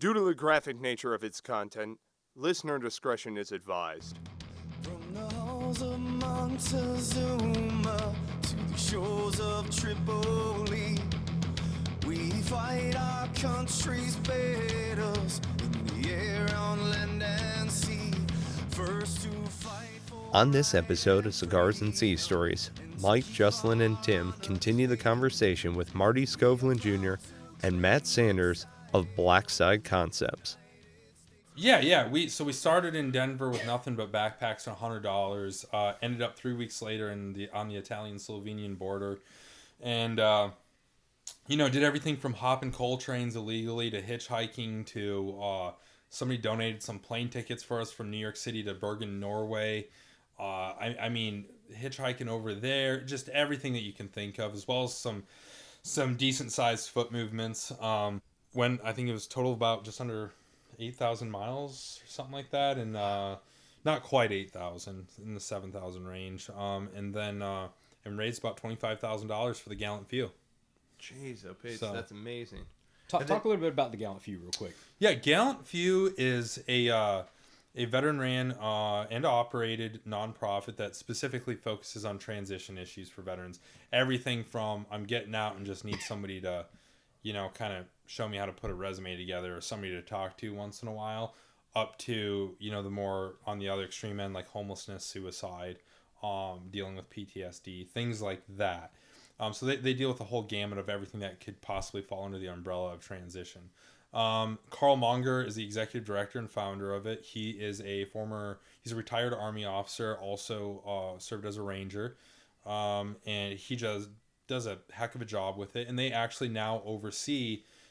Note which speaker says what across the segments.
Speaker 1: Due to the graphic nature of its content, listener discretion is advised.
Speaker 2: From the halls of Montezuma to the shores of Tripoli, we fight our country's battles in the air, on land and sea. First to fight for...
Speaker 3: On this episode of Cigars and Sea Stories, Mike, Juslin, and Tim continue the conversation with Marty Skovlund Jr. and Matt Sanders of Blackside Concepts.
Speaker 4: Yeah. We started in Denver with nothing but backpacks and $100. Ended up 3 weeks later on the Italian-Slovenian border, and did everything from hopping coal trains illegally to hitchhiking to somebody donated some plane tickets for us from New York City to Bergen, Norway. I mean, hitchhiking over there, just everything that you can think of, as well as some decent sized foot movements. When I think it was total about just under 8,000 miles or something like that, and not quite 8,000, in the 7,000 range. And raised about $25,000 for the Gallant Few.
Speaker 3: Jeez, so that's amazing.
Speaker 5: Talk a little bit about the Gallant Few real quick.
Speaker 4: Yeah, Gallant Few is a veteran-ran and operated nonprofit that specifically focuses on transition issues for veterans. Everything from I'm getting out and just need somebody to, kind of show me how to put a resume together or somebody to talk to once in a while, up to, the more on the other extreme end, like homelessness, suicide, dealing with PTSD, things like that. So they deal with a whole gamut of everything that could possibly fall under the umbrella of transition. Carl Monger is the executive director and founder of it. He's a retired Army officer, also served as a Ranger, and he just does a heck of a job with it. And they actually now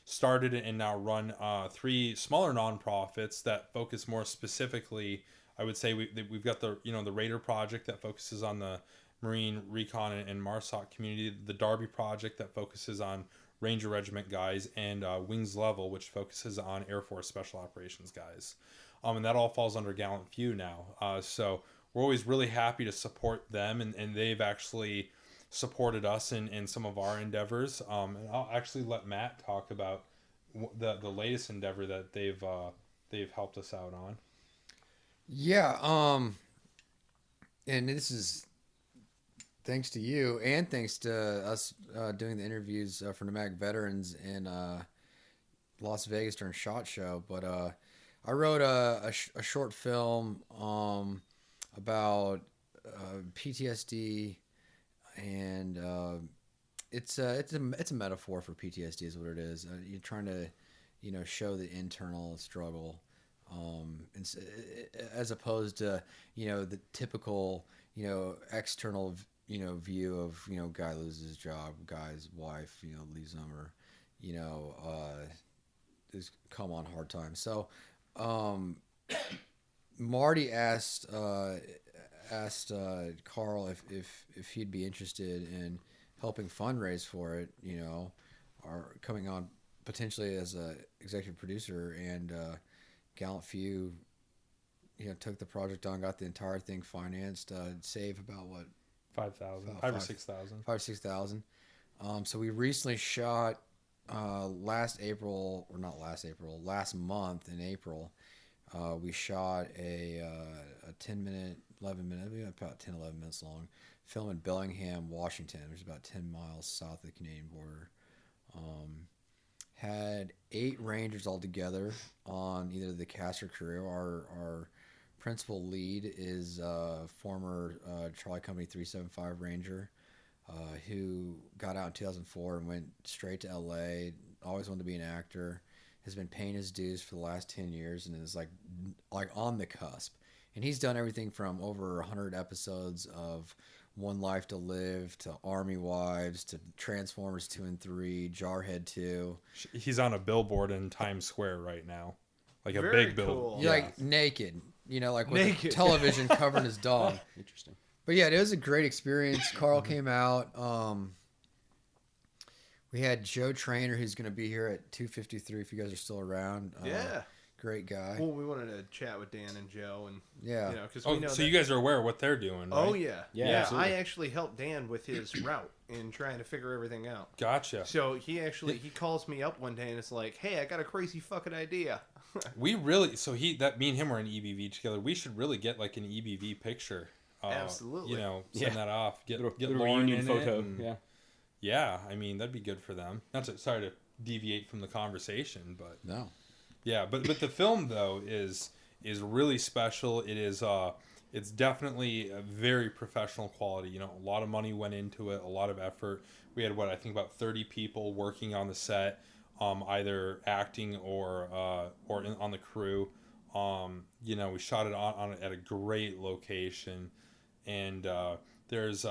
Speaker 4: started and now run 3 smaller nonprofits that focus more specifically. I would say we've got the Raider Project that focuses on the Marine Recon and MARSOC community, the Darby Project that focuses on Ranger Regiment guys, and Wings Level, which focuses on Air Force Special Operations guys. And that all falls under Gallant Few now. So we're always really happy to support them, and they've actually supported us in some of our endeavors. And I'll actually let Matt talk about the latest endeavor that they've helped us out on.
Speaker 6: Yeah, and this is thanks to you and thanks to us doing the interviews for Nomadic Veterans in Las Vegas during SHOT Show. But I wrote a short film about PTSD, and it's a metaphor for PTSD is what it is. You're trying to show the internal struggle, as opposed to the typical external view of guy loses his job, guy's wife leaves him, or is come on hard times. So Marty asked Carl if he'd be interested in helping fundraise for it, or coming on potentially as a executive producer. And Gallant Few took the project on, got the entire thing financed, saved about what,
Speaker 4: 5,000, 6,000.
Speaker 6: So we recently shot last month in April. We shot a 10-minute, 11-minute, about 10, 11 minutes long film in Bellingham, Washington, which is about 10 miles south of the Canadian border. Had 8 Rangers altogether on either the cast or crew. Our principal lead is former Charlie Company 375 Ranger, who got out in 2004 and went straight to LA, always wanted to be an actor, has been paying his dues for the last 10 years and is like on the cusp. And he's done everything from over 100 episodes of One Life to Live to Army Wives to Transformers 2 and 3, Jarhead 2.
Speaker 4: He's on a billboard in Times Square right now. Like a
Speaker 1: Very
Speaker 4: big billboard.
Speaker 1: cool.
Speaker 6: Yeah. Like naked, like with naked. Television covering his dog.
Speaker 5: Interesting.
Speaker 6: But yeah, it was a great experience. Carl came out. We had Joe Trainer, who's going to be here at 2:53 if you guys are still around.
Speaker 1: Yeah.
Speaker 6: Great guy.
Speaker 1: Well, we wanted to chat with Dan and Joe, and
Speaker 6: Yeah.
Speaker 1: because
Speaker 4: Oh,
Speaker 1: we know
Speaker 4: so
Speaker 1: that,
Speaker 4: you guys are aware of what they're doing, right?
Speaker 1: Oh yeah,
Speaker 5: Yeah,
Speaker 1: I
Speaker 5: absolutely.
Speaker 1: actually helped Dan with his route in trying to figure everything out.
Speaker 4: Gotcha.
Speaker 1: So he calls me up one day and it's like, "Hey, I got a crazy fucking idea."
Speaker 4: We really me and him were in EBV together. We should really get like an EBV picture.
Speaker 1: Absolutely.
Speaker 4: You know, send that off. Get
Speaker 5: little
Speaker 4: Lauren
Speaker 5: reunion
Speaker 4: in
Speaker 5: photo.
Speaker 4: it and-
Speaker 5: Yeah.
Speaker 4: Yeah, I mean that'd be good for them. Sorry to deviate from the conversation, but
Speaker 6: No.
Speaker 4: yeah, but the film though is really special. It is it's definitely a very professional quality. You know, a lot of money went into it, a lot of effort. We had I think about 30 people working on the set, either acting or on the crew. You know, we shot it on at a great location, and there's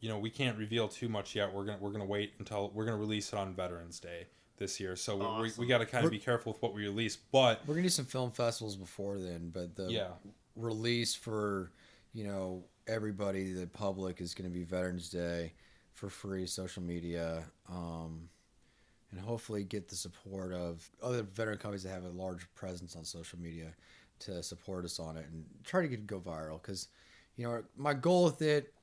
Speaker 4: you know, we can't reveal too much yet. We're gonna wait until we're gonna release it on Veterans Day this year. So
Speaker 1: Awesome.
Speaker 4: we got to kind of be careful with what we release. But
Speaker 6: We're gonna do some film festivals before then, but the release for, you know, everybody, the public, is gonna be Veterans Day for free, social media, and hopefully get the support of other veteran companies that have a large presence on social media to support us on it and try to get it go viral. Because, you know, my goal with it,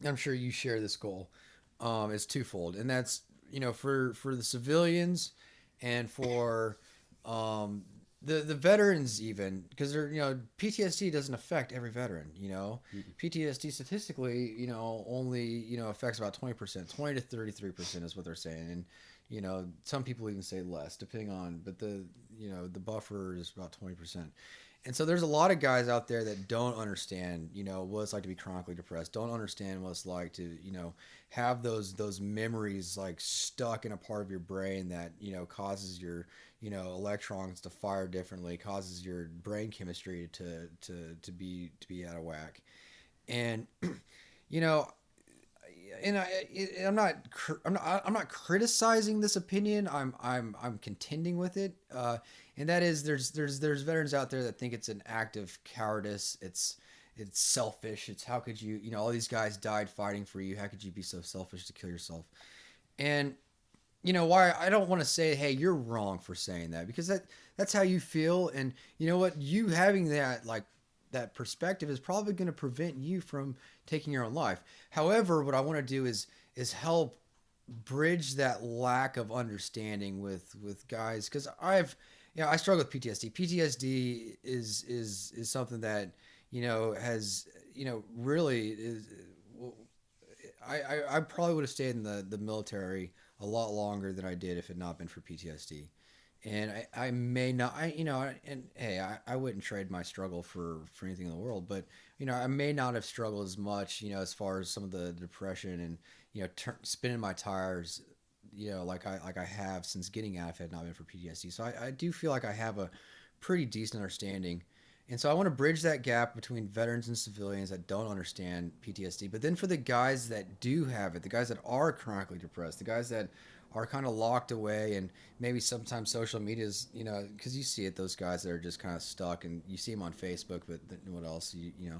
Speaker 6: I'm sure you share this goal, is twofold, and that's, you know, for the civilians and for the veterans, even, because they're, you know, PTSD doesn't affect every veteran. You know, PTSD statistically, you know, only, you know, affects about 20%, 20 to 33% is what they're saying, and, you know, some people even say less, depending on, but the, you know, the buffer is about 20%. And so there's a lot of guys out there that don't understand, you know, what it's like to be chronically depressed, don't understand what it's like to, you know, have those memories like stuck in a part of your brain that, you know, causes your, you know, electrons to fire differently, causes your brain chemistry to be out of whack. And, you know, and I'm not criticizing this opinion. I'm contending with it. And that is, there's veterans out there that think it's an act of cowardice. It's selfish. It's, how could you, you know, all these guys died fighting for you. How could you be so selfish to kill yourself? And, you know, why I don't want to say, hey, you're wrong for saying that, because that's how you feel. And you know what, you having that perspective is probably going to prevent you from taking your own life. However, what I want to do is help bridge that lack of understanding with guys, because I struggle with PTSD. PTSD is something that, you know, has, you know, really is. I probably would have stayed in the military a lot longer than I did if it had not been for PTSD. And I may not, you know, and hey, I wouldn't trade my struggle for anything in the world, but, you know, I may not have struggled as much, you know, as far as some of the depression and, you know, spinning my tires, you know, like I have since getting out if it had not been for PTSD. So I do feel like I have a pretty decent understanding. And so I want to bridge that gap between veterans and civilians that don't understand PTSD. But then for the guys that do have it, the guys that are chronically depressed, the guys that are kind of locked away, and maybe sometimes social media is, you know, because you see it, those guys that are just kind of stuck, and you see them on Facebook, but what else, you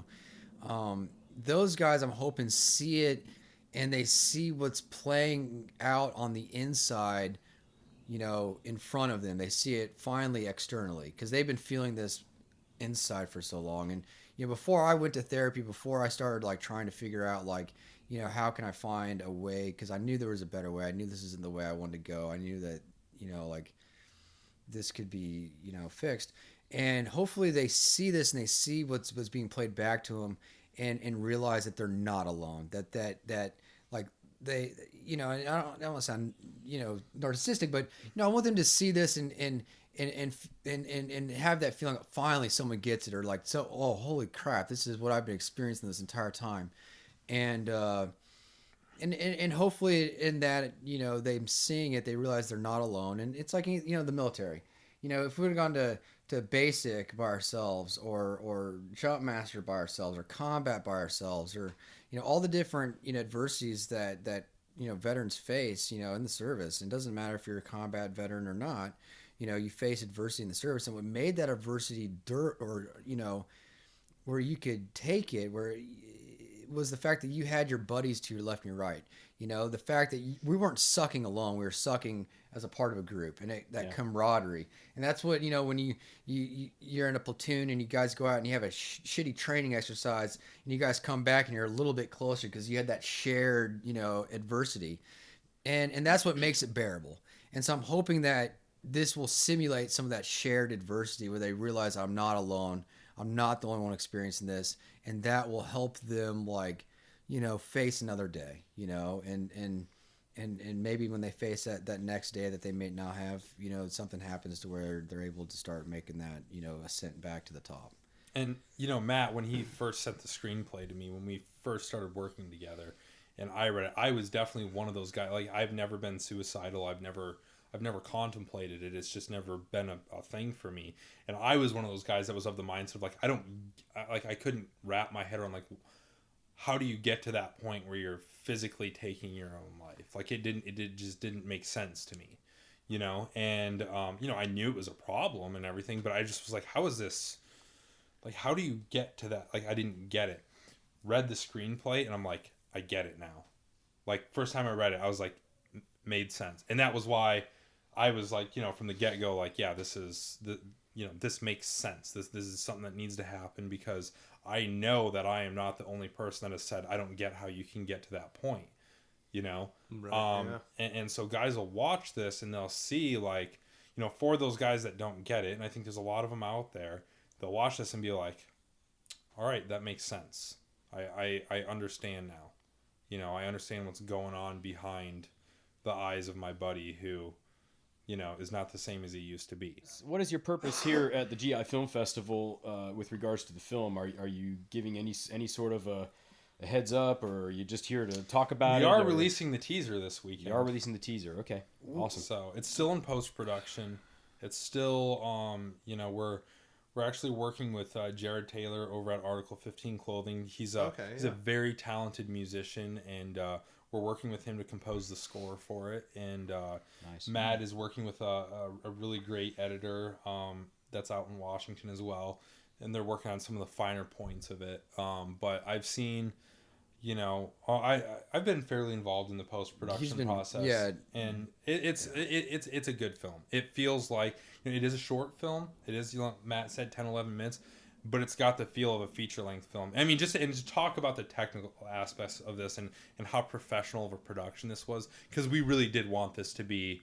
Speaker 6: know, those guys, I'm hoping, see it, and they see what's playing out on the inside, you know, in front of them. They see it finally externally, because they've been feeling this inside for so long. And, you know, before I went to therapy, before I started like trying to figure out, like, you know, how can I find a way, because I knew there was a better way. I knew this isn't the way I wanted to go. I knew that, you know, like, this could be, you know, fixed. And hopefully they see this and they see what's being played back to them, and realize that they're not alone, that like they, you know, and I don't want to sound, you know, narcissistic, but, you know, I want them to see this and have that feeling that finally someone gets it, or like, so, oh, holy crap, this is what I've been experiencing this entire time. And hopefully in that, you know, them seeing it, they realize they're not alone. And it's like, you know, the military, you know, if we would have gone to basic by ourselves, or jump master by ourselves, or combat by ourselves, or, you know, all the different, you know, adversities that, you know, veterans face, you know, in the service. And it doesn't matter if you're a combat veteran or not, you know, you face adversity in the service. And what made that adversity or, you know, where you could take it, where was the fact that you had your buddies to your left and your right. You know, the fact that we weren't sucking alone, we were sucking as a part of a group, and that camaraderie. And that's what, you know, when you're in a platoon and you guys go out and you have a shitty training exercise and you guys come back and you're a little bit closer because you had that shared, you know, adversity. And that's what makes it bearable. And so I'm hoping that this will simulate some of that shared adversity where they realize I'm not alone. I'm not the only one experiencing this. And that will help them, like, you know, face another day, you know, and maybe when they face that next day that they may not have, you know, something happens to where they're able to start making that, you know, ascent back to the top.
Speaker 4: And, you know, Matt, when he first sent the screenplay to me, when we first started working together and I read it, I was definitely one of those guys. Like, I've never been suicidal. I've never contemplated it. It's just never been a thing for me. And I was one of those guys that was of the mindset of, like, I couldn't wrap my head around, like, how do you get to that point where you're physically taking your own life? Like, it just didn't make sense to me, you know? And, you know, I knew it was a problem and everything, but I just was like, how is this, like, how do you get to that? Like, I didn't get it. Read the screenplay and I'm like, I get it now. Like, first time I read it, I was like, made sense. And that was why I was like, you know, from the get-go, like, yeah, this makes sense. This is something that needs to happen because I know that I am not the only person that has said, I don't get how you can get to that point, you know? Right, and so guys will watch this and they'll see, like, you know, for those guys that don't get it, and I think there's a lot of them out there, they'll watch this and be like, all right, that makes sense. I understand now. You know, I understand what's going on behind the eyes of my buddy who, you know, is not the same as he used to be.
Speaker 5: What is your purpose here at the GI Film Festival with regards to the film? Are you giving any sort of a heads up, or are you just here to talk about it?
Speaker 4: We are releasing the teaser this weekend.
Speaker 5: You are releasing the teaser. Okay, awesome.
Speaker 4: So it's still in post-production. It's still, you know, we're actually working with Jared Taylor over at Article 15 Clothing. He's a very talented musician, and we're working with him to compose the score for it. And nice. Matt is working with a really great editor that's out in Washington as well, and they're working on some of the finer points of it. But I've seen, you know, I've been fairly involved in the post-production process. Yeah, and it's a good film. It feels like, you know, it is a short film. It is, you know, Matt said 10-11 minutes, but it's got the feel of a feature-length film. I mean, just to talk about the technical aspects of this and how professional of a production this was, because we really did want this to be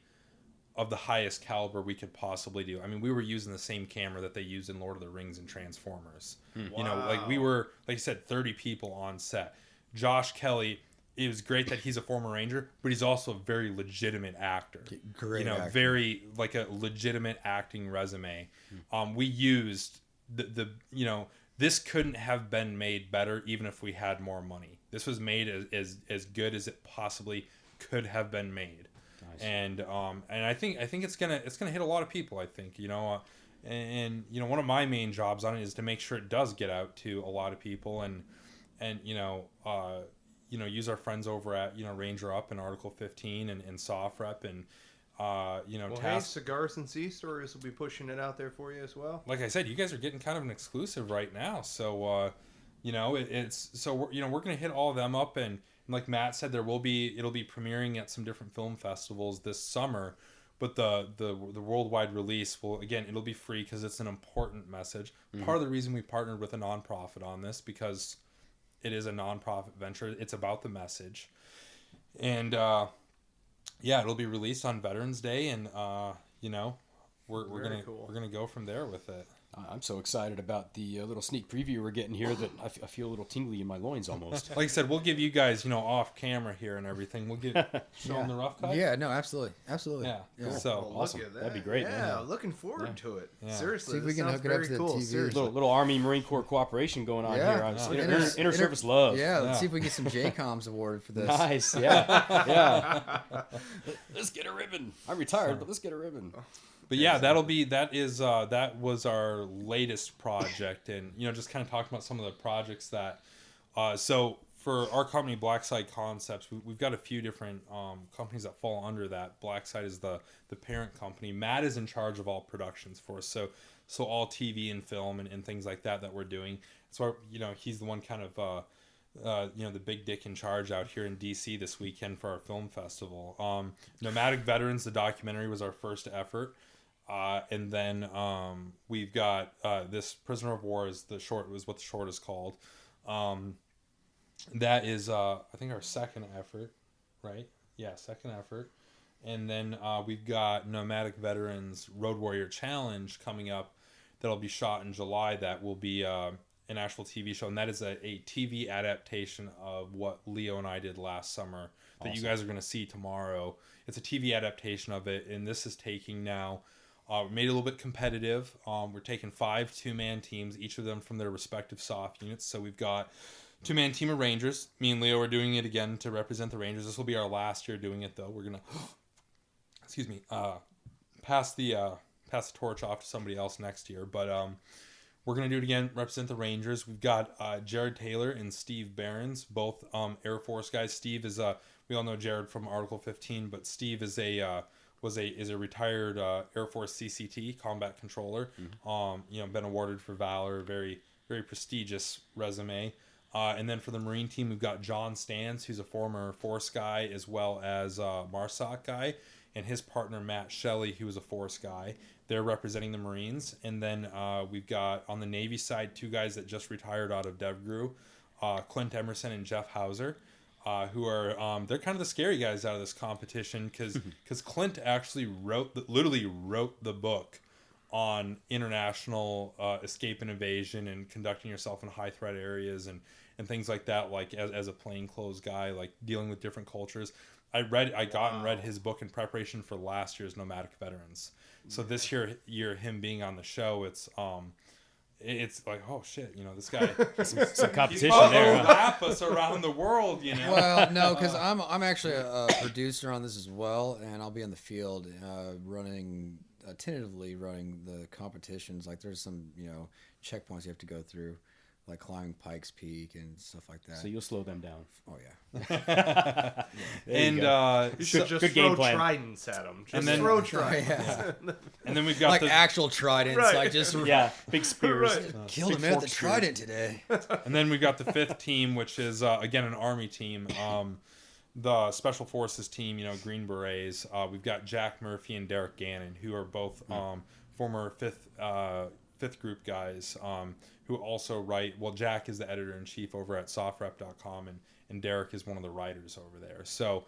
Speaker 4: of the highest caliber we could possibly do. I mean, we were using the same camera that they used in Lord of the Rings and Transformers. Wow. You know, like, we were, like you said, 30 people on set. Josh Kelly, it was great that he's a former Ranger, but he's also a very legitimate actor.
Speaker 6: Great,
Speaker 4: you know,
Speaker 6: actor.
Speaker 4: Very, like, a legitimate acting resume. We used the you know, this couldn't have been made better even if we had more money. This was made as good as it possibly could have been made. Nice. And I think it's gonna hit a lot of people. I think, you know, and you know, one of my main jobs on it is to make sure it does get out to a lot of people, and you know, use our friends over at, you know, Ranger Up and Article 15 and SOFREP, and you know,
Speaker 1: hey, Cigars and Sea Stories will be pushing it out there for you as well.
Speaker 4: Like I said, you guys are getting kind of an exclusive right now, so you know, it's so we're gonna hit all of them up, and like Matt said, it'll be premiering at some different film festivals this summer, but the worldwide release it'll be free because it's an important message. Mm-hmm. Part of the reason we partnered with a nonprofit on this, because it is a nonprofit venture. It's about the message, and yeah, it'll be released on Veterans Day, and you know, we're gonna go from there with it.
Speaker 5: I'm so excited about the little sneak preview we're getting here that I feel a little tingly in my loins almost.
Speaker 4: Like I said, we'll give you guys, you know, off camera here and everything. We'll show them the rough cut.
Speaker 6: Yeah, no, absolutely.
Speaker 4: Yeah.
Speaker 5: Cool.
Speaker 4: So
Speaker 5: awesome. That'd be great.
Speaker 1: Yeah, looking forward to it.
Speaker 6: Yeah.
Speaker 1: Seriously,
Speaker 6: see if we can hook it up to the TV.
Speaker 5: Little Army Marine Corps cooperation going on here. Inter-service love.
Speaker 6: Yeah, let's see if we get some JCOMs awarded for this.
Speaker 5: Nice. Yeah. Let's get a ribbon. I'm retired, but let's get a ribbon.
Speaker 4: But yeah, that was our latest project, and you know, just kind of talking about some of the projects that. So for our company, Blackside Concepts, we've got a few different companies that fall under that. Blackside is the parent company. Matt is in charge of all productions for us, so all TV and film and things like that we're doing. So, you know, he's the one kind of the big dick in charge out here in DC this weekend for our film festival. Nomadic Veterans, the documentary, was our first effort. And then we've got this Prisoner of War was what the short is called. That is, I think, our second effort, right? Yeah, second effort. And then we've got Nomadic Veterans Road Warrior Challenge coming up that'll be shot in July. That will be an actual TV show, and that is a TV adaptation of what Leo and I did last summer that you guys are going to see tomorrow. It's a TV adaptation of it, and this is taking now... we made it a little bit competitive. We're taking 5 2-man teams, each of them from their respective soft units. So we've got 2-man team of Rangers. Me and Leo are doing it again to represent the Rangers. This will be our last year doing it, though. We're gonna, pass the torch off to somebody else next year. But we're gonna do it again, represent the Rangers. We've got Jared Taylor and Steve Behrens, both Air Force guys. Steve is we all know Jared from Article 15, but Steve is a retired Air Force CCT combat controller. Been awarded for valor, very very prestigious resume. And then for the Marine team, we've got John Stans, who's a former Force guy, as well as MARSOC guy, and his partner Matt Shelley, who was a Force guy. They're representing the Marines. And then we've got on the Navy side 2 guys that just retired out of DevGru, Clint Emerson and Jeff Hauser. Who are they're kind of the scary guys out of this competition because Clint actually literally wrote the book on international escape and evasion and conducting yourself in high threat areas and things like that, like as a plainclothes guy, like dealing with different cultures. I read his book in preparation for last year's Nomadic Veterans. So this year him being on the show, it's like, oh shit, this guy.
Speaker 5: Some competition there.
Speaker 4: Lap us around the world,
Speaker 6: Well, no, because I'm actually a producer on this as well, and I'll be in the field tentatively running the competitions. Like there's some checkpoints you have to go through, like climbing Pikes Peak and stuff like that.
Speaker 5: So you'll slow them down.
Speaker 6: Oh yeah.
Speaker 4: And
Speaker 1: you should just
Speaker 5: good
Speaker 1: throw
Speaker 5: game plan.
Speaker 1: tridents at them.
Speaker 4: And then-
Speaker 1: throw tridents.
Speaker 6: Yeah.
Speaker 4: And then we've got
Speaker 6: Like actual tridents,
Speaker 1: Right.
Speaker 6: like just
Speaker 5: Big spears.
Speaker 1: Right.
Speaker 6: killed a man with a trident today.
Speaker 4: And then we've got the 5th team, which is again an Army team. The Special Forces team, Green Berets. We've got Jack Murphy and Derek Gannon, who are both former 5th group guys, who also write. Well, Jack is the editor-in-chief over at softrep.com, and Derek is one of the writers over there. So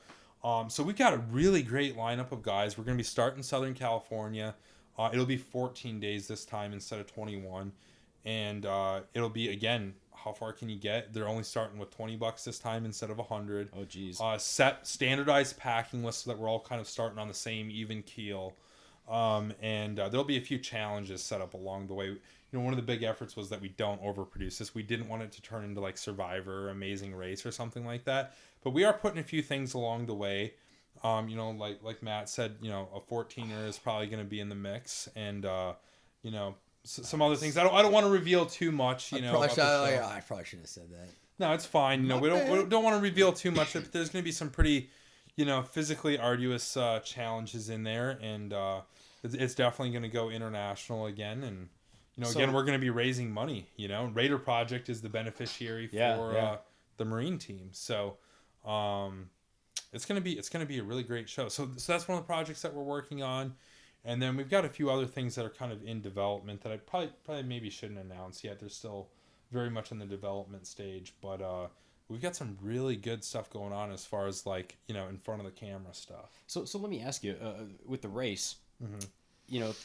Speaker 4: we've got a really great lineup of guys. We're going to be starting Southern California. It'll be 14 days this time instead of 21. And it'll be, again, how far can you get? They're only starting with $20 this time instead of $100.
Speaker 5: Oh, geez.
Speaker 4: Set standardized packing lists so that we're all kind of starting on the same even keel. And there'll be a few challenges set up along the way. One of the big efforts was that we don't overproduce this. We didn't want it to turn into like Survivor or Amazing Race or something like that. But we are putting a few things along the way. Like Matt said, a 14er is probably going to be in the mix, and some other things. I don't want to reveal too much.
Speaker 6: I probably shouldn't have said that.
Speaker 4: No, it's fine. We don't want to reveal too much. But there's going to be some pretty, physically arduous challenges in there, and it's definitely going to go international again. And again, we're going to be raising money. Raider Project is the beneficiary for the Marine team. So it's going to be a really great show. So that's one of the projects that we're working on. And then we've got a few other things that are kind of in development that I probably maybe shouldn't announce yet. They're still very much in the development stage, but we've got some really good stuff going on as far as in front of the camera stuff.
Speaker 5: So let me ask you, with the race,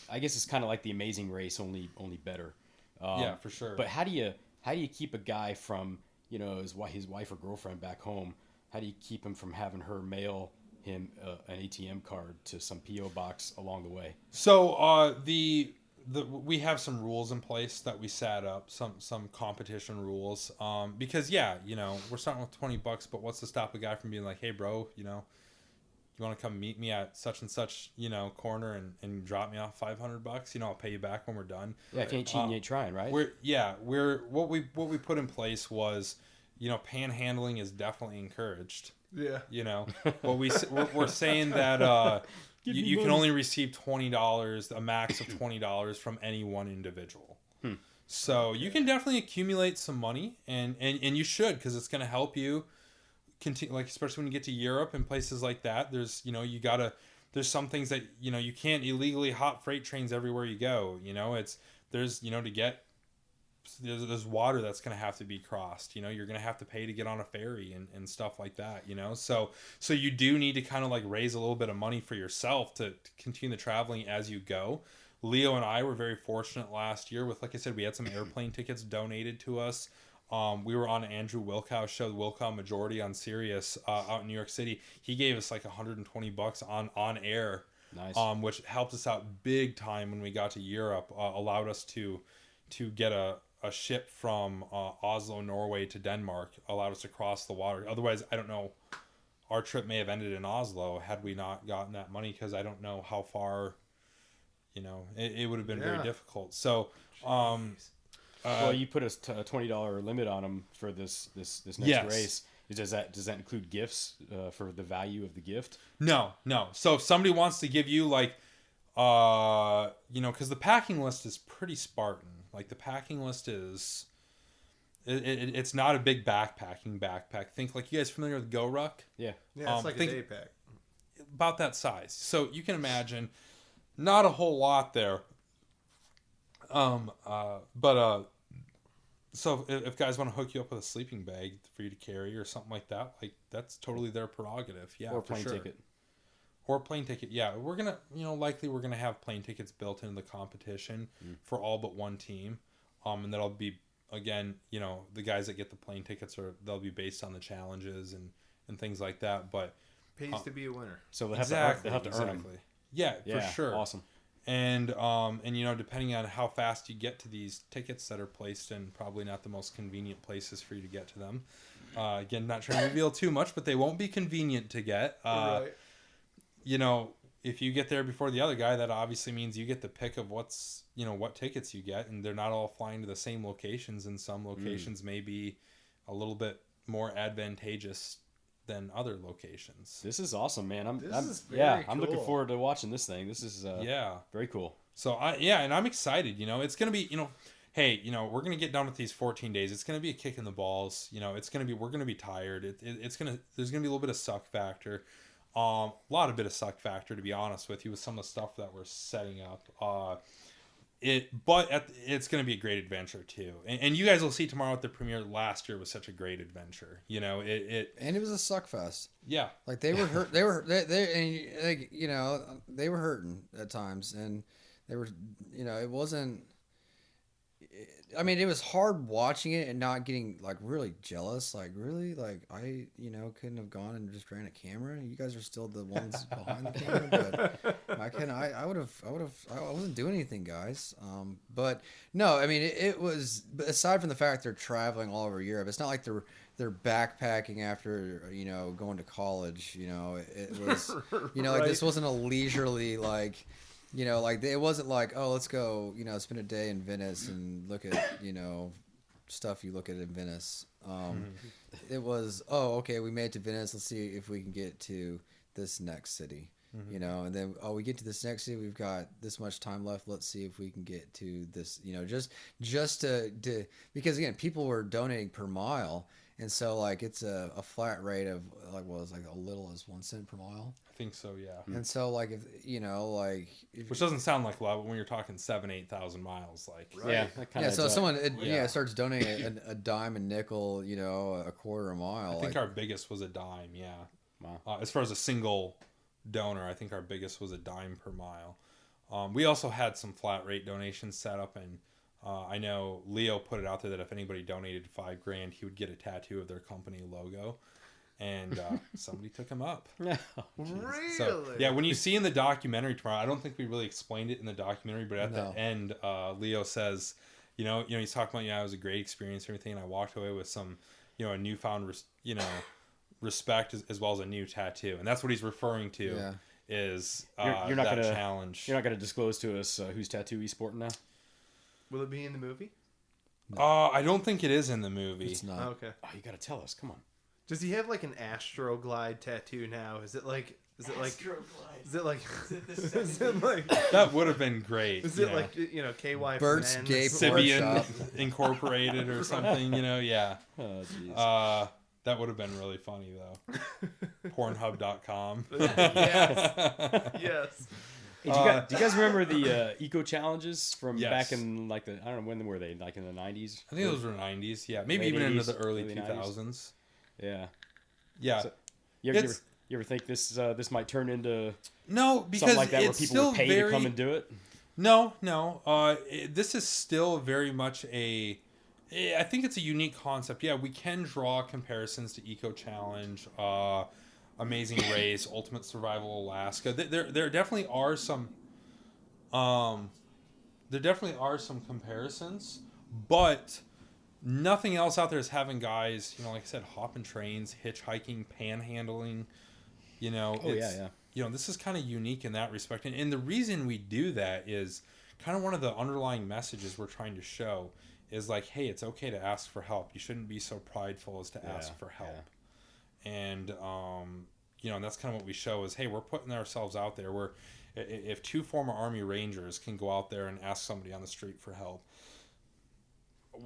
Speaker 5: I guess it's kind of like the Amazing Race, only better.
Speaker 4: Yeah, for sure.
Speaker 5: But how do you keep a guy from his wife or girlfriend back home? How do you keep him from having her mail him an ATM card to some PO box along the way?
Speaker 4: So we have some rules in place that we set up, some competition rules, because we're starting with $20, but what's to stop a guy from being like, hey bro, you want to come meet me at such and such corner and drop me off $500? I'll pay you back when we're done.
Speaker 5: Yeah, if you ain't cheating, you ain't trying, right?
Speaker 4: What we put in place was, panhandling is definitely encouraged.
Speaker 1: Yeah.
Speaker 4: But we're saying that you can only receive $20, a max of $20 from any one individual. So you can definitely accumulate some money, and you should, because it's going to help you continue, like, especially when you get to Europe and places like that. There's, there's some things that, you can't illegally hot freight trains everywhere you go. There's water that's going to have to be crossed. You're going to have to pay to get on a ferry and stuff like that, So you do need to kind of like raise a little bit of money for yourself to continue the traveling as you go. Leo and I were very fortunate last year with, like I said, we had some airplane tickets donated to us. We were on Andrew Wilkow's show, the Wilkow Majority on Sirius, out in New York City. He gave us like $120 on air,
Speaker 5: Nice.
Speaker 4: Which helped us out big time when we got to Europe. Allowed us to get a ship from Oslo, Norway to Denmark. Allowed us to cross the water. Otherwise, I don't know. Our trip may have ended in Oslo had we not gotten that money, because I don't know how far. It would have been very difficult. So,
Speaker 5: well, you put a $20 limit on them for this next race. Does that include gifts for the value of the gift?
Speaker 4: No. So if somebody wants to give you like, because the packing list is pretty Spartan. Like the packing list is, it's not a big backpack. Think like, you guys familiar with Go Ruck?
Speaker 7: Yeah, it's like a day pack.
Speaker 4: About that size. So you can imagine. Not a whole lot there. So if guys want to hook you up with a sleeping bag for you to carry or something like that, like that's totally their prerogative. Yeah,
Speaker 5: or plane ticket.
Speaker 4: Or plane ticket. Yeah, we're gonna, likely we're gonna have plane tickets built into the competition for all but one team, and that'll be, again, the guys that get the plane tickets they'll be based on the challenges and things like that. But
Speaker 7: pays to be a winner.
Speaker 5: So they'll have to earn them.
Speaker 4: Yeah, for sure.
Speaker 5: Awesome.
Speaker 4: And depending on how fast you get to these tickets that are placed in probably not the most convenient places for you to get to them. Again, not trying to reveal too much, but they won't be convenient to get.
Speaker 7: Right.
Speaker 4: If you get there before the other guy, that obviously means you get the pick of what tickets you get, and they're not all flying to the same locations, and some locations may be a little bit more advantageous than other locations.
Speaker 5: This is awesome, man. I'm
Speaker 7: cool.
Speaker 5: looking forward to watching this thing. This is very cool.
Speaker 4: So and I'm excited. It's gonna be hey, we're gonna get done with these 14 days. It's gonna be a kick in the balls. We're gonna be tired. There's gonna be a little bit of suck factor. A lot of bit of suck factor, to be honest with you, with some of the stuff that we're setting up. It's going to be a great adventure too, and you guys will see tomorrow at the premiere. Last year was such a great adventure, and
Speaker 6: it was a suck fest.
Speaker 4: Yeah,
Speaker 6: like they were hurt. They were hurting at times, and they were, it wasn't. I mean, it was hard watching it and not getting like really jealous. Like really, like I, couldn't have gone and just ran a camera. You guys are still the ones behind the camera, but I wasn't doing anything, guys. But no, I mean, it was, aside from the fact they're traveling all over Europe, it's not like they're backpacking after, going to college. It was, like this wasn't a leisurely it wasn't like, oh, let's go, spend a day in Venice and look at, stuff you look at in Venice. It was, oh, okay, we made it to Venice. Let's see if we can get to this next city, and then, oh, we get to this next city. We've got this much time left. Let's see if we can get to this, just to because again, people were donating per mile. And so, like, it's a flat rate of, like, a little as 1 cent per mile.
Speaker 4: I think so, yeah.
Speaker 6: And so, like,
Speaker 4: which doesn't sound like a lot, but when you're talking 8,000 miles, like,
Speaker 5: right.
Speaker 6: Yeah. So if someone starts donating a dime, a nickel, a quarter a mile.
Speaker 4: I think our biggest was a dime. Yeah. Wow. As far as a single donor, I think our biggest was a dime per mile. We also had some flat rate donations set up, and I know Leo put it out there that if anybody donated $5,000, he would get a tattoo of their company logo, and somebody took him up.
Speaker 7: Really?
Speaker 4: So, yeah, when you see in the documentary tomorrow, I don't think we really explained it in the documentary, but at the end, Leo says, he's talking about, it was a great experience and everything, and I walked away with some, a newfound, respect as well as a new tattoo, and that's what he's referring to.
Speaker 6: Yeah.
Speaker 4: Is
Speaker 5: you're not
Speaker 4: that
Speaker 5: gonna,
Speaker 4: challenge?
Speaker 5: You're not going to disclose to us whose tattoo he's sporting now?
Speaker 7: Will it be in the movie?
Speaker 4: No. I don't think it is in the movie.
Speaker 6: It's not.
Speaker 7: Oh, okay.
Speaker 5: Oh, you got to tell us. Come on.
Speaker 7: Does he have like an Astroglide tattoo now? Is it like Is it like? Is it like? Is it like?
Speaker 4: That would have been great.
Speaker 7: Is it like KY
Speaker 6: Bert's
Speaker 7: for men?
Speaker 6: Gay
Speaker 4: Sibian
Speaker 6: Workshop.
Speaker 4: Incorporated or something? Yeah.
Speaker 5: Oh, jeez.
Speaker 4: That would have been really funny though. Pornhub.com.
Speaker 7: Yes.
Speaker 5: Hey, do you guys remember the eco challenges from back in like I don't know, when were they? Like in the 90s?
Speaker 4: I think those were 90s. Yeah, maybe
Speaker 5: Late
Speaker 4: even into
Speaker 5: 80s,
Speaker 4: the early
Speaker 5: early
Speaker 4: 2000s.
Speaker 5: Yeah.
Speaker 4: Yeah.
Speaker 5: So, you ever think this might turn into
Speaker 4: no, because
Speaker 5: something like that where
Speaker 4: it's
Speaker 5: people
Speaker 4: still
Speaker 5: would pay to come and do it?
Speaker 4: No. This is still very much I think it's a unique concept. Yeah, we can draw comparisons to Eco Challenge, Amazing Race, Ultimate Survival Alaska. There definitely are some. There definitely are some comparisons, but nothing else out there is having guys, like I said, hopping trains, hitchhiking, panhandling. This is kind of unique in that respect, and the reason we do that is kind of one of the underlying messages we're trying to show is like, hey, it's okay to ask for help. You shouldn't be so prideful as to ask for help. Yeah. And and that's kind of what we show is, hey, we're putting ourselves out there. If two former Army Rangers can go out there and ask somebody on the street for help,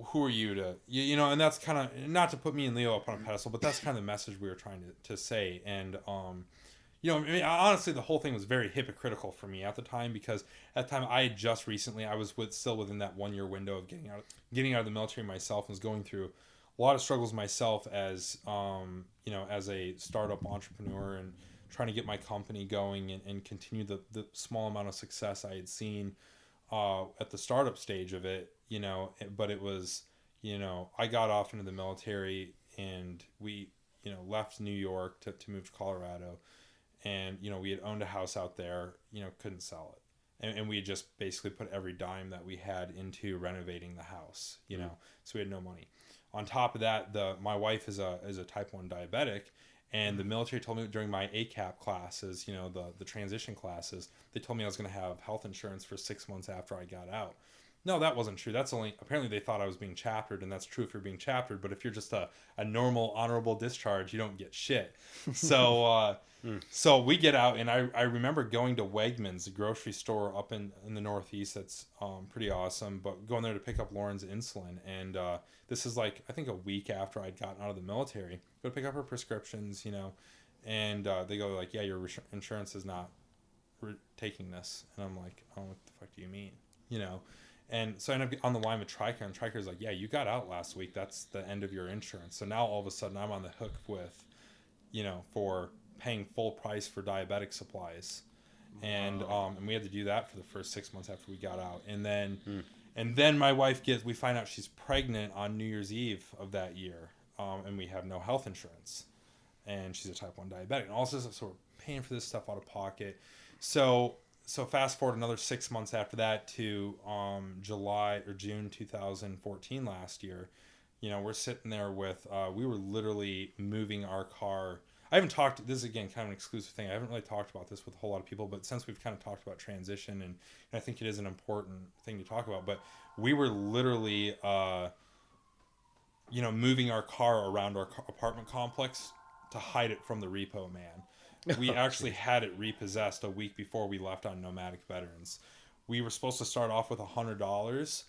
Speaker 4: who are you to, and that's kind of, not to put me and Leo up on a pedestal, but that's kind of the message we were trying to say. And, honestly, the whole thing was very hypocritical for me at the time, because at the time I had just recently, I was still within that 1 year window of getting out of the military myself, and was going through a lot of struggles myself as, as a startup entrepreneur, and trying to get my company going and continue the small amount of success I had seen at the startup stage of it, but it was, I got off into the military, and we, left New York to move to Colorado, and, we had owned a house out there, couldn't sell it. And we had just basically put every dime that we had into renovating the house, so we had no money. On top of that, my wife is a type 1 diabetic, and the military told me during my ACAP classes, the transition classes, they told me I was going to have health insurance for 6 months after I got out. No, that wasn't true. That's apparently they thought I was being chaptered, and that's true if you're being chaptered, but if you're just a normal honorable discharge, you don't get shit. So, so we get out, and I remember going to Wegmans, a grocery store up in the Northeast that's pretty awesome, but going there to pick up Lauren's insulin, and this is like, I think a week after I'd gotten out of the military. Go to pick up her prescriptions, and they go like, yeah, your insurance is not taking this. And I'm like, oh, what the fuck do you mean? And so I end up on the line with Tricare, and Tricare's like, yeah, you got out last week. That's the end of your insurance. So now all of a sudden I'm on the hook with, for paying full price for diabetic supplies. And we had to do that for the first 6 months after we got out. And then my wife we find out she's pregnant on New Year's Eve of that year. And we have no health insurance, and she's a type 1 diabetic, and also so we're paying for this stuff out of pocket. So fast forward another 6 months after that to July or June 2014 last year. We're sitting there with we were literally moving our car. I haven't talked. This is again kind of an exclusive thing. I haven't really talked about this with a whole lot of people, but since we've kind of talked about transition, and I think it is an important thing to talk about. But we were literally moving our car around our apartment complex to hide it from the repo man. We actually had it repossessed a week before we left on Nomadic Veterans. We were supposed to start off with $100.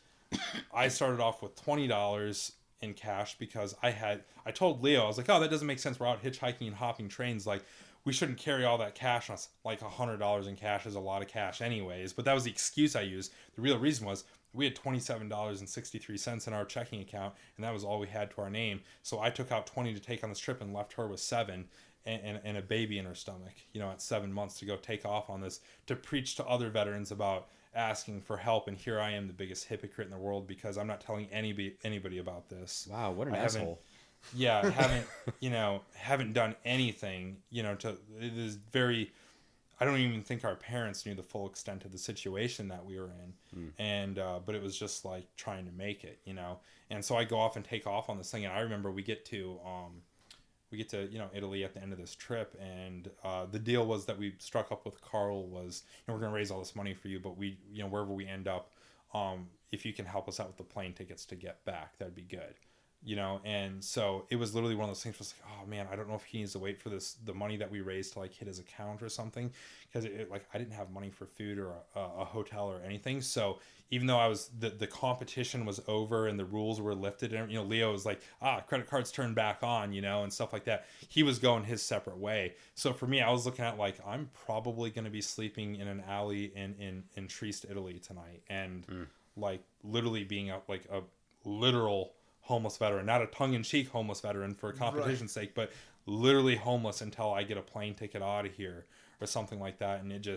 Speaker 4: I started off with $20 in cash because I told Leo, I was like, oh, that doesn't make sense. We're out hitchhiking and hopping trains. Like, we shouldn't carry all that cash on us. Like, $100 in cash is a lot of cash anyways. But that was the excuse I used. The real reason was we had $27.63 in our checking account, and that was all we had to our name. So I took out 20 to take on this trip and left her with 7 and a baby in her stomach, at 7 months, to go take off on this, to preach to other veterans about asking for help. And here I am, the biggest hypocrite in the world, because I'm not telling anybody about this.
Speaker 5: Wow, what an asshole. Haven't done anything, it is very, I don't even think our parents knew the full extent of the situation that we were in. And, but it was just like trying to make it, and so I go off and take off on this thing. And I remember we get to Italy at the end of this trip. And, the deal was that we struck up with Carl was, we're going to raise all this money for you, but we, wherever we end up, if you can help us out with the plane tickets to get back, that'd be good. you know, and so it was literally one of those things where it's like, oh man, I don't know if he needs to wait for the money that we raised to like hit his account or something, because like I didn't have money for food or a hotel or anything. So even though I was the competition was over and the rules were lifted, and you know, Leo was like, credit cards turned back on, you know, and stuff like that. He was going his separate way. So for me, I was looking at like, I'm probably going to be sleeping in an alley in Trieste, Italy tonight, and like literally being a literal homeless veteran, not a tongue-in-cheek homeless veteran for competition's sake, but literally homeless until I get a plane ticket out of here or something like that. And it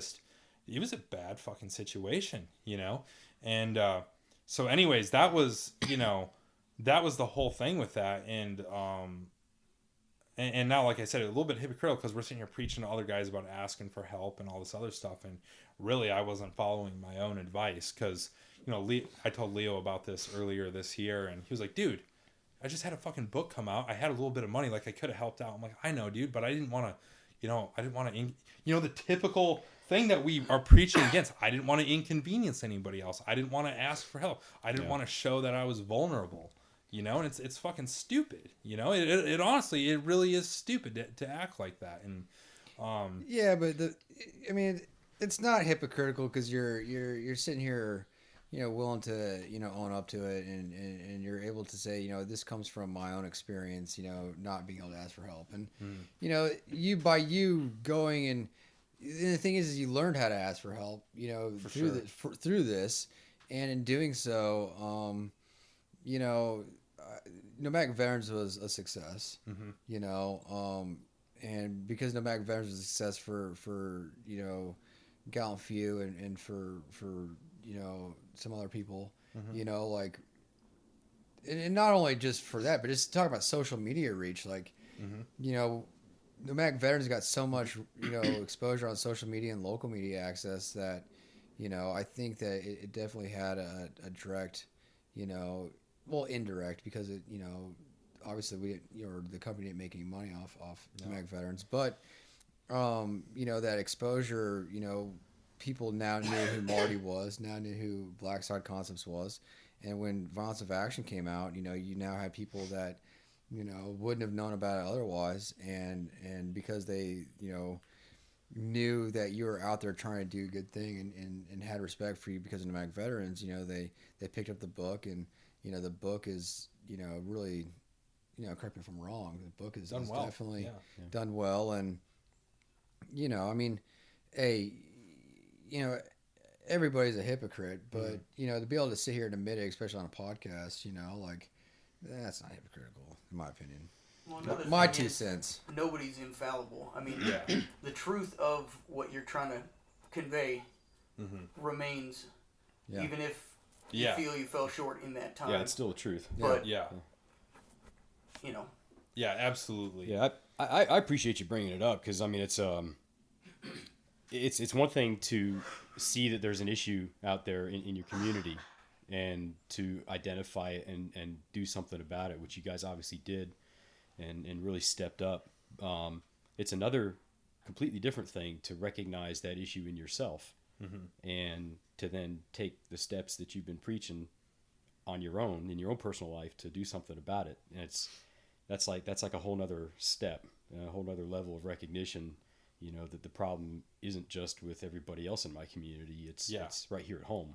Speaker 5: was a bad fucking situation, you know? And so anyways, that was, you know, that was the whole thing with that. And now, like I said, a little bit hypocritical because we're sitting here preaching to other guys about asking for help and all this other stuff. And really, I wasn't following my own advice because, you know, I told Leo about this earlier this year, and he was like, dude, I just had a fucking book come out. I had a little bit of money. Like, I could have helped out. I'm like, I know, dude, but I didn't want to, you know, the typical thing that we are preaching against. I didn't want to inconvenience anybody else. I didn't want to ask for help. I didn't want to show that I was vulnerable, you know, and it's fucking stupid, you know, it honestly, it really is stupid to act like that. And,
Speaker 6: yeah, but it's not hypocritical because you're sitting here, you know, willing to, you know, own up to it, and you're able to say, you know, this comes from my own experience, you know, not being able to ask for help. And, you know, you going and the thing is you learned how to ask for help, you know, through this. And in doing so, you know, Nomadic Veterans was a success, you know, and because Nomadic Veterans was a success for you know, Gallant Few and for you know, some other people, you know, like, and not only just for that, but just talk about social media reach, like, you know, Nomadic Veterans got so much, you know, exposure on social media and local media access that, you know, I think that it definitely had a direct, you know, well, indirect, because it, you know, obviously the company didn't make any money off Nomadic Veterans, but, you know, that exposure, you know, people now knew who Marty was, now knew who Blackside Concepts was. And when Violence of Action came out, you know, you now had people that, you know, wouldn't have known about it otherwise. And because they, you know, knew that you were out there trying to do a good thing and had respect for you because of Nomadic Veterans, you know, they picked up the book, and, you know, the book is, you know, really, you know, correct me if I'm wrong, the book is definitely done well. And, you know, I mean, you know, everybody's a hypocrite, but, you know, to be able to sit here and admit it, especially on a podcast, you know, like, that's not hypocritical, in my opinion.
Speaker 8: Well,
Speaker 6: my 2 cents.
Speaker 8: Nobody's infallible. I mean, the truth of what you're trying to convey remains, even if you feel you fell short in that time.
Speaker 9: Yeah, it's still the truth.
Speaker 8: But,
Speaker 5: you
Speaker 8: know.
Speaker 5: Yeah, absolutely.
Speaker 9: Yeah, I appreciate you bringing it up, because, I mean, it's one thing to see that there's an issue out there in your community and to identify it and do something about it, which you guys obviously did and really stepped up. It's another completely different thing to recognize that issue in yourself and to then take the steps that you've been preaching on your own, in your own personal life, to do something about it. And that's like a whole nother step, a whole nother level of recognition, you know, that the problem isn't just with everybody else in my community. It's right here at home.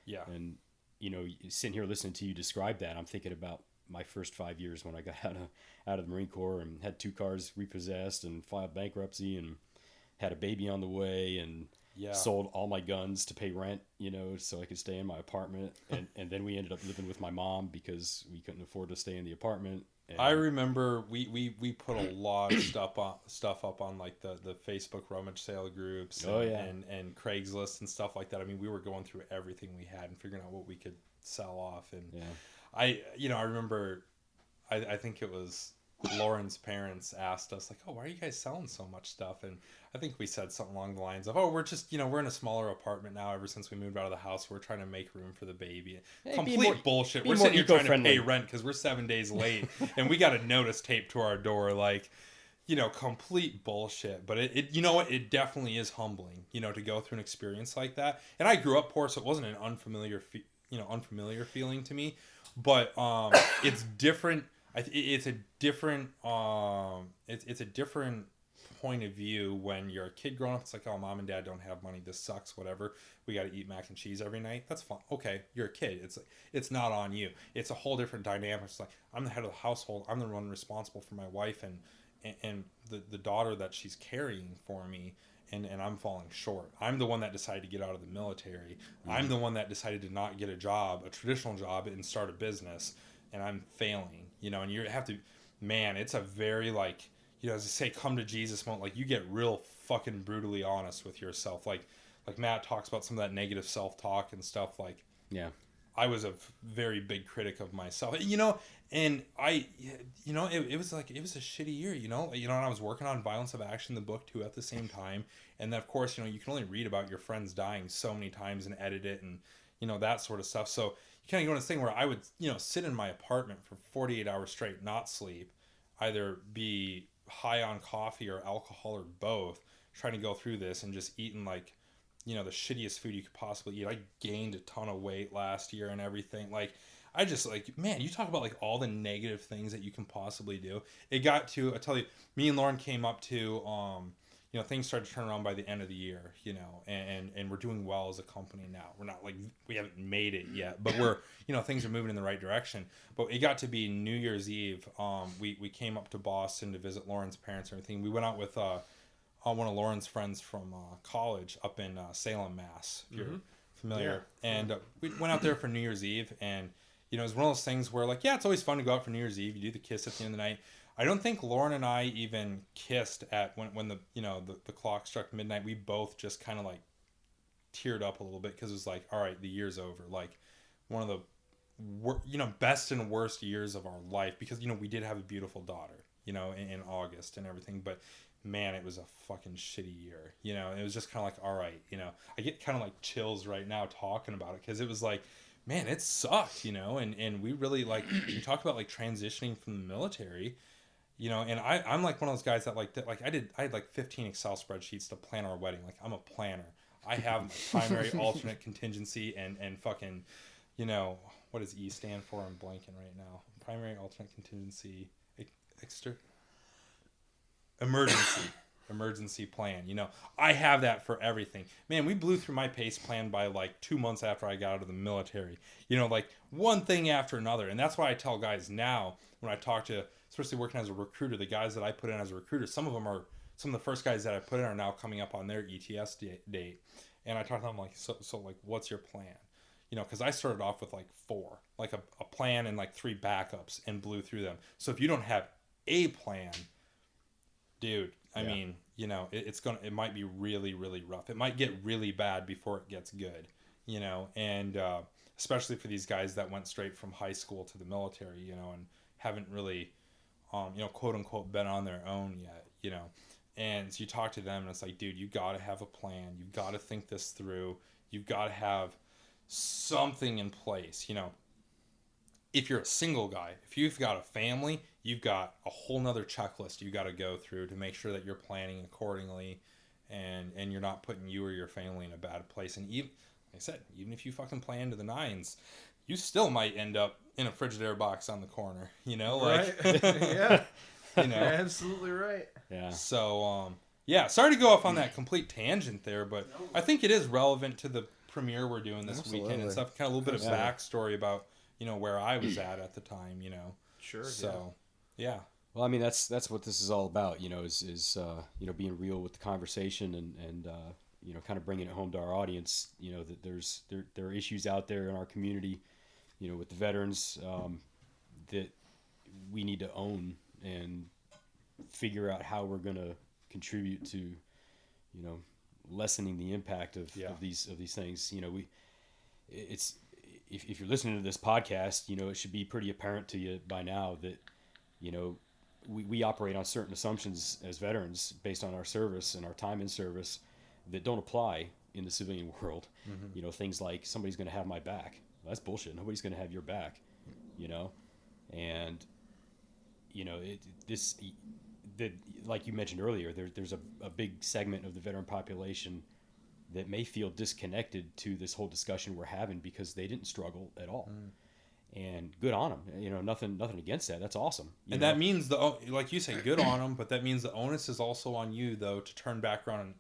Speaker 9: Yeah. And, you know, sitting here listening to you describe that, I'm thinking about my first 5 years when I got out of the Marine Corps and had 2 cars repossessed and filed bankruptcy and had a baby on the way and sold all my guns to pay rent, you know, so I could stay in my apartment. And then we ended up living with my mom because we couldn't afford to stay in the apartment. And
Speaker 5: I remember we put a lot of stuff up on like the Facebook rummage sale groups and Craigslist and stuff like that. I mean, we were going through everything we had and figuring out what we could sell off. And I remember, I think it was Lauren's parents asked us, like, oh, why are you guys selling so much stuff? And I think we said something along the lines of, oh, we're just, you know, we're in a smaller apartment now ever since we moved out of the house. We're trying to make room for the baby. Complete bullshit. We're sitting here trying to pay rent because we're 7 days late and we got a notice taped to our door. Like, you know, complete bullshit. But it you know what? It definitely is humbling, you know, to go through an experience like that. And I grew up poor, so it wasn't an unfamiliar unfamiliar feeling to me, but it's different. It's a different it's a different point of view when you're a kid growing up. It's like, oh, mom and dad don't have money, this sucks, whatever, we got to eat mac and cheese every night. That's fine. Okay, you're a kid. It's like, it's not on you. It's a whole different dynamic. It's like, I'm the head of the household, I'm the one responsible for my wife and the daughter that she's carrying for me, and I'm falling short. I'm the one that decided to get out of the military. I'm the one that decided to not get a job, a traditional job, and start a business, and I'm failing, and you have to, man, it's a very, like, as I say, come to Jesus moment. Like, you get real fucking brutally honest with yourself. Like Matt talks about some of that negative self-talk and stuff. Like,
Speaker 9: yeah,
Speaker 5: I was a very big critic of myself, and I, it was like, it was a shitty year, and I was working on Violence of Action, the book too, at the same time. And then of course, you can only read about your friends dying so many times and edit it and, that sort of stuff. So you kind of go into this thing where I would, sit in my apartment for 48 hours straight, not sleep, either be high on coffee or alcohol or both, trying to go through this and just eating like, the shittiest food you could possibly eat. I gained a ton of weight last year and everything. Like, I just, like, man, you talk about like all the negative things that you can possibly do. It got to, I tell you, me and Lauren came up to, things started to turn around by the end of the year, and we're doing well as a company now. We're not like, we haven't made it yet, but we're, things are moving in the right direction. But it got to be New Year's Eve. We came up to Boston to visit Lauren's parents and everything. We went out with one of Lauren's friends from college up in Salem, Mass, if you're familiar. Yeah. And we went out there for New Year's Eve, and it was one of those things where, like, yeah, it's always fun to go out for New Year's Eve. You do the kiss at the end of the night. I don't think Lauren and I even kissed at when the clock struck midnight. We both just kind of like teared up a little bit, because it was like, all right, the year's over. Like, one of the best and worst years of our life, because we did have a beautiful daughter, in August and everything, but man, it was a fucking shitty year. It was just kind of like, all right, I get kind of like chills right now talking about it, because it was like, man, it sucked, and we really, like, you talk about like transitioning from the military. And I'm like one of those guys that I had like 15 Excel spreadsheets to plan our wedding. Like, I'm a planner. I have my primary, alternate, contingency, and fucking, what does E stand for? I'm blanking right now. Primary, alternate, contingency, emergency plan. I have that for everything. Man, we blew through my PACE plan by like 2 months after I got out of the military. Like one thing after another. And that's why I tell guys now when I talk to, especially working as a recruiter, the guys that I put in as a recruiter, some of the first guys that I put in are now coming up on their ETS date. And I talk to them like, so like, what's your plan? Because I started off with like 4, like a plan and like 3 backups, and blew through them. So if you don't have a plan, dude, I mean, it might be really, really rough. It might get really bad before it gets good, and especially for these guys that went straight from high school to the military, and haven't really, quote unquote, been on their own yet, and so you talk to them and it's like, dude, you got to have a plan. You've got to think this through. You've got to have something in place, If you're a single guy, if you've got a family, you've got a whole nother checklist you got to go through to make sure that you're planning accordingly, and you're not putting you or your family in a bad place. And even, like I said, even if you fucking plan to the nines, you still might end up in a Frigidaire box on the corner, like,
Speaker 7: right? Yeah,
Speaker 5: You're
Speaker 7: absolutely right.
Speaker 9: Yeah.
Speaker 5: So, yeah, sorry to go off on that complete tangent there, but I think it is relevant to the premiere we're doing this weekend and stuff. Kind of a little bit of backstory about, where I was at the time,
Speaker 1: Sure.
Speaker 5: So, yeah.
Speaker 9: Well, I mean, that's what this is all about, is being real with the conversation and kind of bringing it home to our audience, that there are issues out there in our community, with the veterans, that we need to own and figure out how we're going to contribute to, lessening the impact of these things. If you're listening to this podcast, it should be pretty apparent to you by now that, we operate on certain assumptions as veterans based on our service and our time in service that don't apply in the civilian world. Mm-hmm. Things like, somebody's going to have my back. Well, that's bullshit. Nobody's going to have your back, and like you mentioned earlier, there's a big segment of the veteran population that may feel disconnected to this whole discussion we're having because they didn't struggle at all. And good on them. You know, nothing against that. That's awesome.
Speaker 5: And that means like you say, good on them, but that means the onus is also on you though to turn back around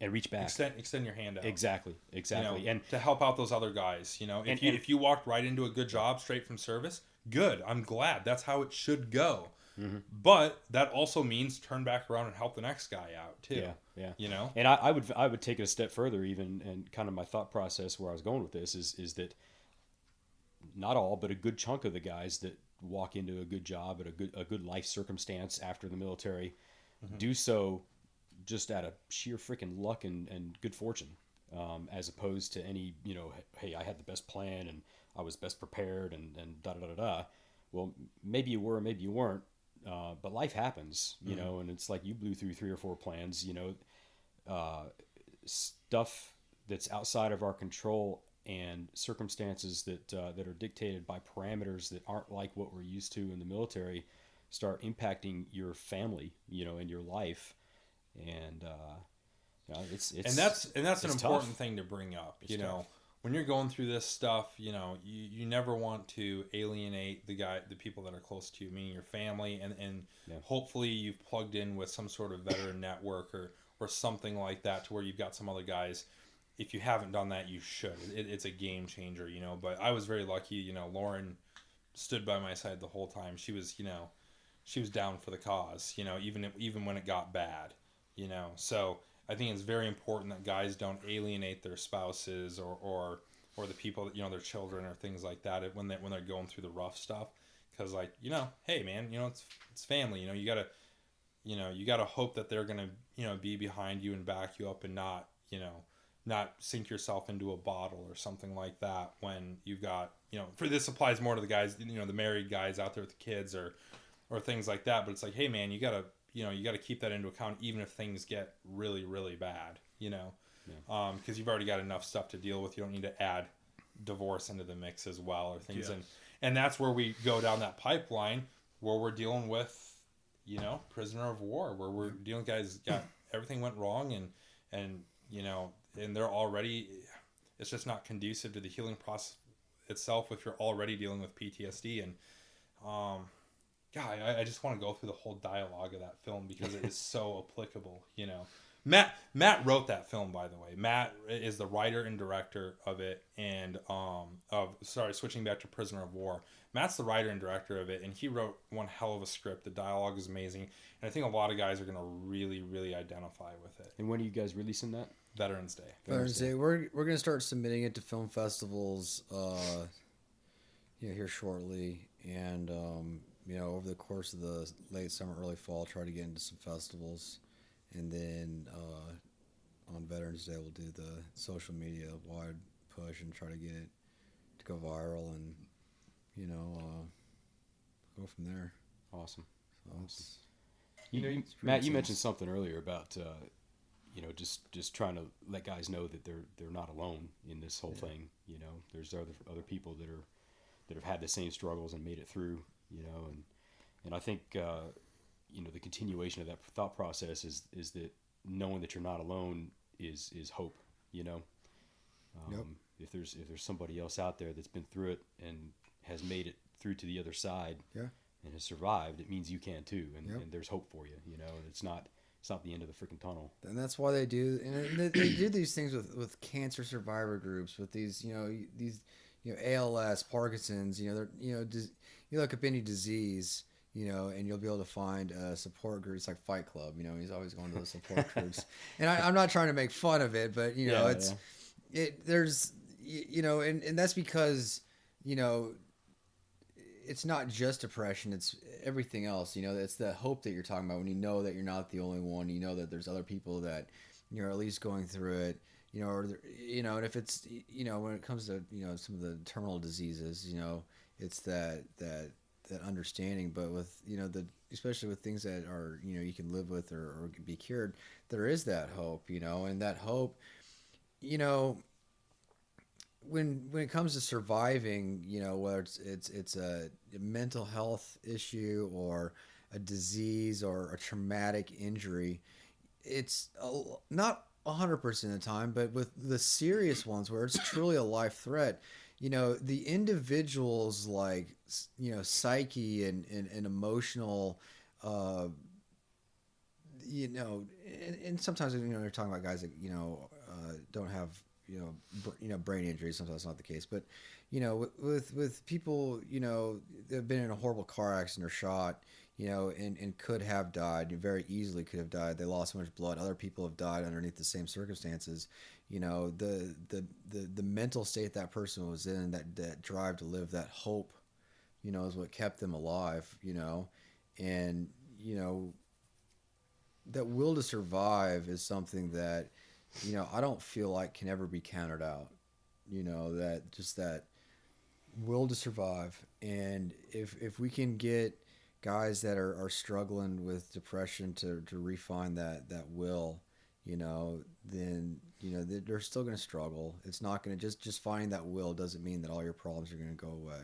Speaker 9: and reach back,
Speaker 5: extend your hand out.
Speaker 9: Exactly.
Speaker 5: You know, and to help out those other guys. You know, if you walked right into a good job straight from service, good. I'm glad. That's how it should go. Mm-hmm. But that also means turn back around and help the next guy out too.
Speaker 9: Yeah.
Speaker 5: You know,
Speaker 9: and I would take it a step further even, and kind of my thought process where I was going with this is that not all, but a good chunk of the guys that walk into a good job at a good life circumstance after the military do so just out of sheer freaking luck and good fortune, as opposed to any, you know, hey, I had the best plan and I was best prepared and da da da da. Well, maybe you were, maybe you weren't. But life happens, you know, and it's like you blew through 3 or 4 plans, you know, stuff that's outside of our control and circumstances that are dictated by parameters that aren't like what we're used to in the military start impacting your family, you know, and your life. And you know, it's
Speaker 5: that's an important
Speaker 9: tough.
Speaker 5: thing to bring up.
Speaker 9: It's
Speaker 5: you know,
Speaker 9: tough.
Speaker 5: When you're going through this stuff, you know, you never want to alienate the people that are close to you, meaning your family, and hopefully you've plugged in with some sort of veteran network or something like that to where you've got some other guys. If you haven't done that, you should. It's a game changer, you know. But I was very lucky, you know. Lauren stood by my side the whole time. She was, you know, she was down for the cause, you know, even when it got bad, you know. So I think it's very important that guys don't alienate their spouses or the people that, you know, their children or things like that when they're going through the rough stuff, because, like, you know, hey man, you know, it's family, you know, you gotta hope that they're gonna, you know, be behind you and back you up and not, you know, not sink yourself into a bottle or something like that when you've got, you know, for this applies more to the guys, you know, the married guys out there with the kids or things like that. But it's like, hey man, you gotta keep that into account even if things get really, really bad, you know, because you've already got enough stuff to deal with. You don't need to add divorce into the mix as well or things. Yes. And that's where we go down that pipeline where we're dealing with, you know, prisoner of war, where we're dealing with guys got everything went wrong and you know, and they're already, it's just not conducive to the healing process itself if you're already dealing with PTSD. And God, I just want to go through the whole dialogue of that film because it is so applicable, you know. Matt wrote that film, by the way. Matt is the writer and director of it, and switching back to Prisoner of War. Matt's the writer and director of it, and he wrote one hell of a script. The dialogue is amazing, and I think a lot of guys are going to really, really identify with it.
Speaker 9: And when are you guys releasing that?
Speaker 5: Veterans Day.
Speaker 6: Veterans Day. We're going to start submitting it to film festivals here shortly, and you know, over the course of the late summer, early fall, try to get into some festivals. And then on Veterans Day, we'll do the social media wide push and try to get it to go viral and, you know, go from there.
Speaker 9: Awesome.
Speaker 6: So
Speaker 9: awesome. Matt, you mentioned something earlier about, you know, just trying to let guys know that they're not alone in this whole thing. You know, there's other people that have had the same struggles and made it through, you know, and I think, you know, the continuation of that thought process is that knowing that you're not alone is hope, you know.
Speaker 6: Yep.
Speaker 9: If there's somebody else out there that's been through it and has made it through to the other side and has survived, it means you can too, and there's hope for you, you know. It's not the end of the freaking tunnel.
Speaker 6: And that's why they do, and they do these things with cancer survivor groups, with these, you know, ALS, Parkinson's, you know, they're, you know, you look up any disease, you know, and you'll be able to find support groups like Fight Club. You know, he's always going to the support groups. And I'm not trying to make fun of it, but, you know, there's, you know, and that's because, you know, it's not just depression, it's everything else. You know, it's the hope that you're talking about when you know that you're not the only one. You know that there's other people that, you know, are at least going through it. You know, or, you know, and if it's, you know, when it comes to, you know, some of the terminal diseases, you know, it's that understanding. But with, you know, especially with things that are, you know, you can live with or can be cured, there is that hope, you know, and that hope, you know, when it comes to surviving, you know, whether it's a mental health issue or a disease or a traumatic injury, it's not 100% of the time, but with the serious ones where it's truly a life threat, the individual's psyche and emotional, and sometimes, they're talking about guys that, don't have, brain injuries. Sometimes that's not the case, but, with people, that have been in a horrible car accident or shot, and could have died, very easily could have died. They lost so much blood. Other people have died underneath the same circumstances. The mental state that person was in, that drive to live, that hope, is what kept them alive, and, that will to survive is something that, I don't feel like can ever be counted out, that will to survive. And if we can get guys that are struggling with depression to refine that will, then they're still going to struggle. It's not going to just finding that will doesn't mean that all your problems are going to go away.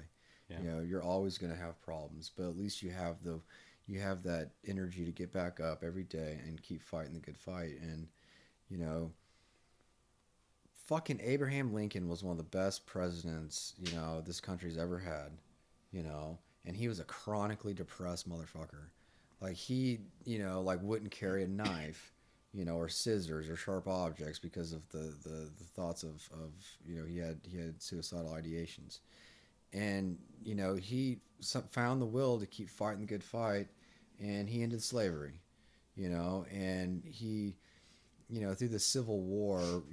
Speaker 6: Yeah. You're always going to have problems, but at least you have that energy to get back up every day and keep fighting the good fight. And fucking Abraham Lincoln was one of the best presidents this country's ever had. And he was a chronically depressed motherfucker. Like he, wouldn't carry a knife, or scissors or sharp objects because of the thoughts of he had suicidal ideations. And, he found the will to keep fighting the good fight, and he ended slavery, and he, through the Civil War,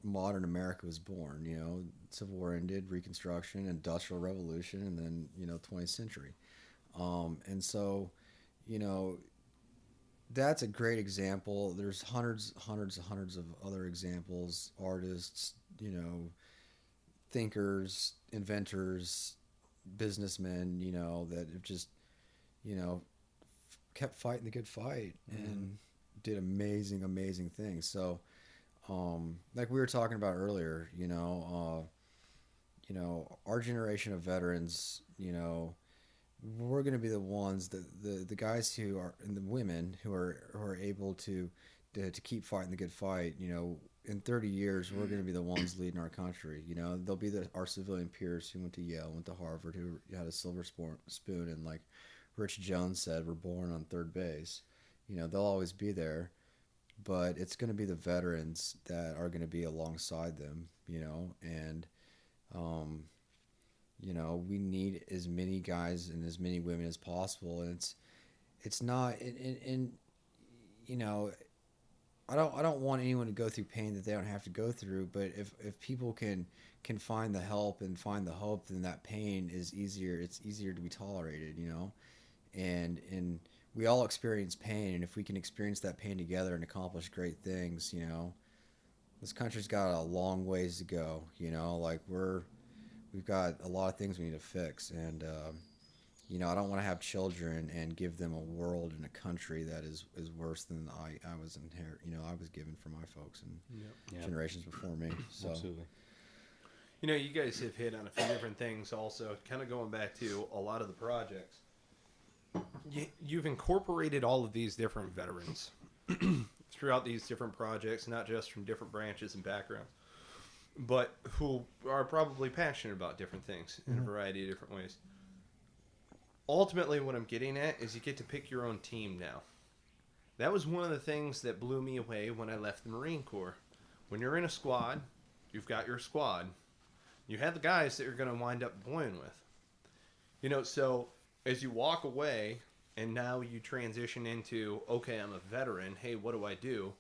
Speaker 6: modern America was born. Civil War ended, Reconstruction, Industrial Revolution, and then 20th century. And so, that's a great example. There's hundreds of other examples, artists, thinkers, inventors, businessmen, that have just, kept fighting the good fight and did amazing things. So, like we were talking about earlier, our generation of veterans, we're going to be the ones that the guys who are, and the women who are able to keep fighting the good fight. In 30 years, we're going to be the ones leading our country. They'll be our civilian peers who went to Yale, went to Harvard, who had a silver spoon, and like Rich Jones said, we're born on third base. They'll always be there. But it's going to be the veterans that are going to be alongside them, and, we need as many guys and as many women as possible. And it's not, and I don't want anyone to go through pain that they don't have to go through. But if people can find the help and find the hope, then that pain is easier. It's easier to be tolerated, and we all experience pain, and if we can experience that pain together and accomplish great things, this country's got a long ways to go. We've got a lot of things we need to fix, and I don't want to have children and give them a world and a country that is worse than I was I was given from my folks and generations before me. So.
Speaker 3: Absolutely. You guys have hit on a few different things also, kind of going back to a lot of the projects. You've incorporated all of these different veterans throughout these different projects, not just from different branches and backgrounds, but who are probably passionate about different things in a variety of different ways. Ultimately, what I'm getting at is you get to pick your own team now. That was one of the things that blew me away when I left the Marine Corps. When you're in a squad, you've got your squad. You have the guys that you're going to wind up deploying with. So as you walk away and now you transition into, okay, I'm a veteran. Hey, what do I do?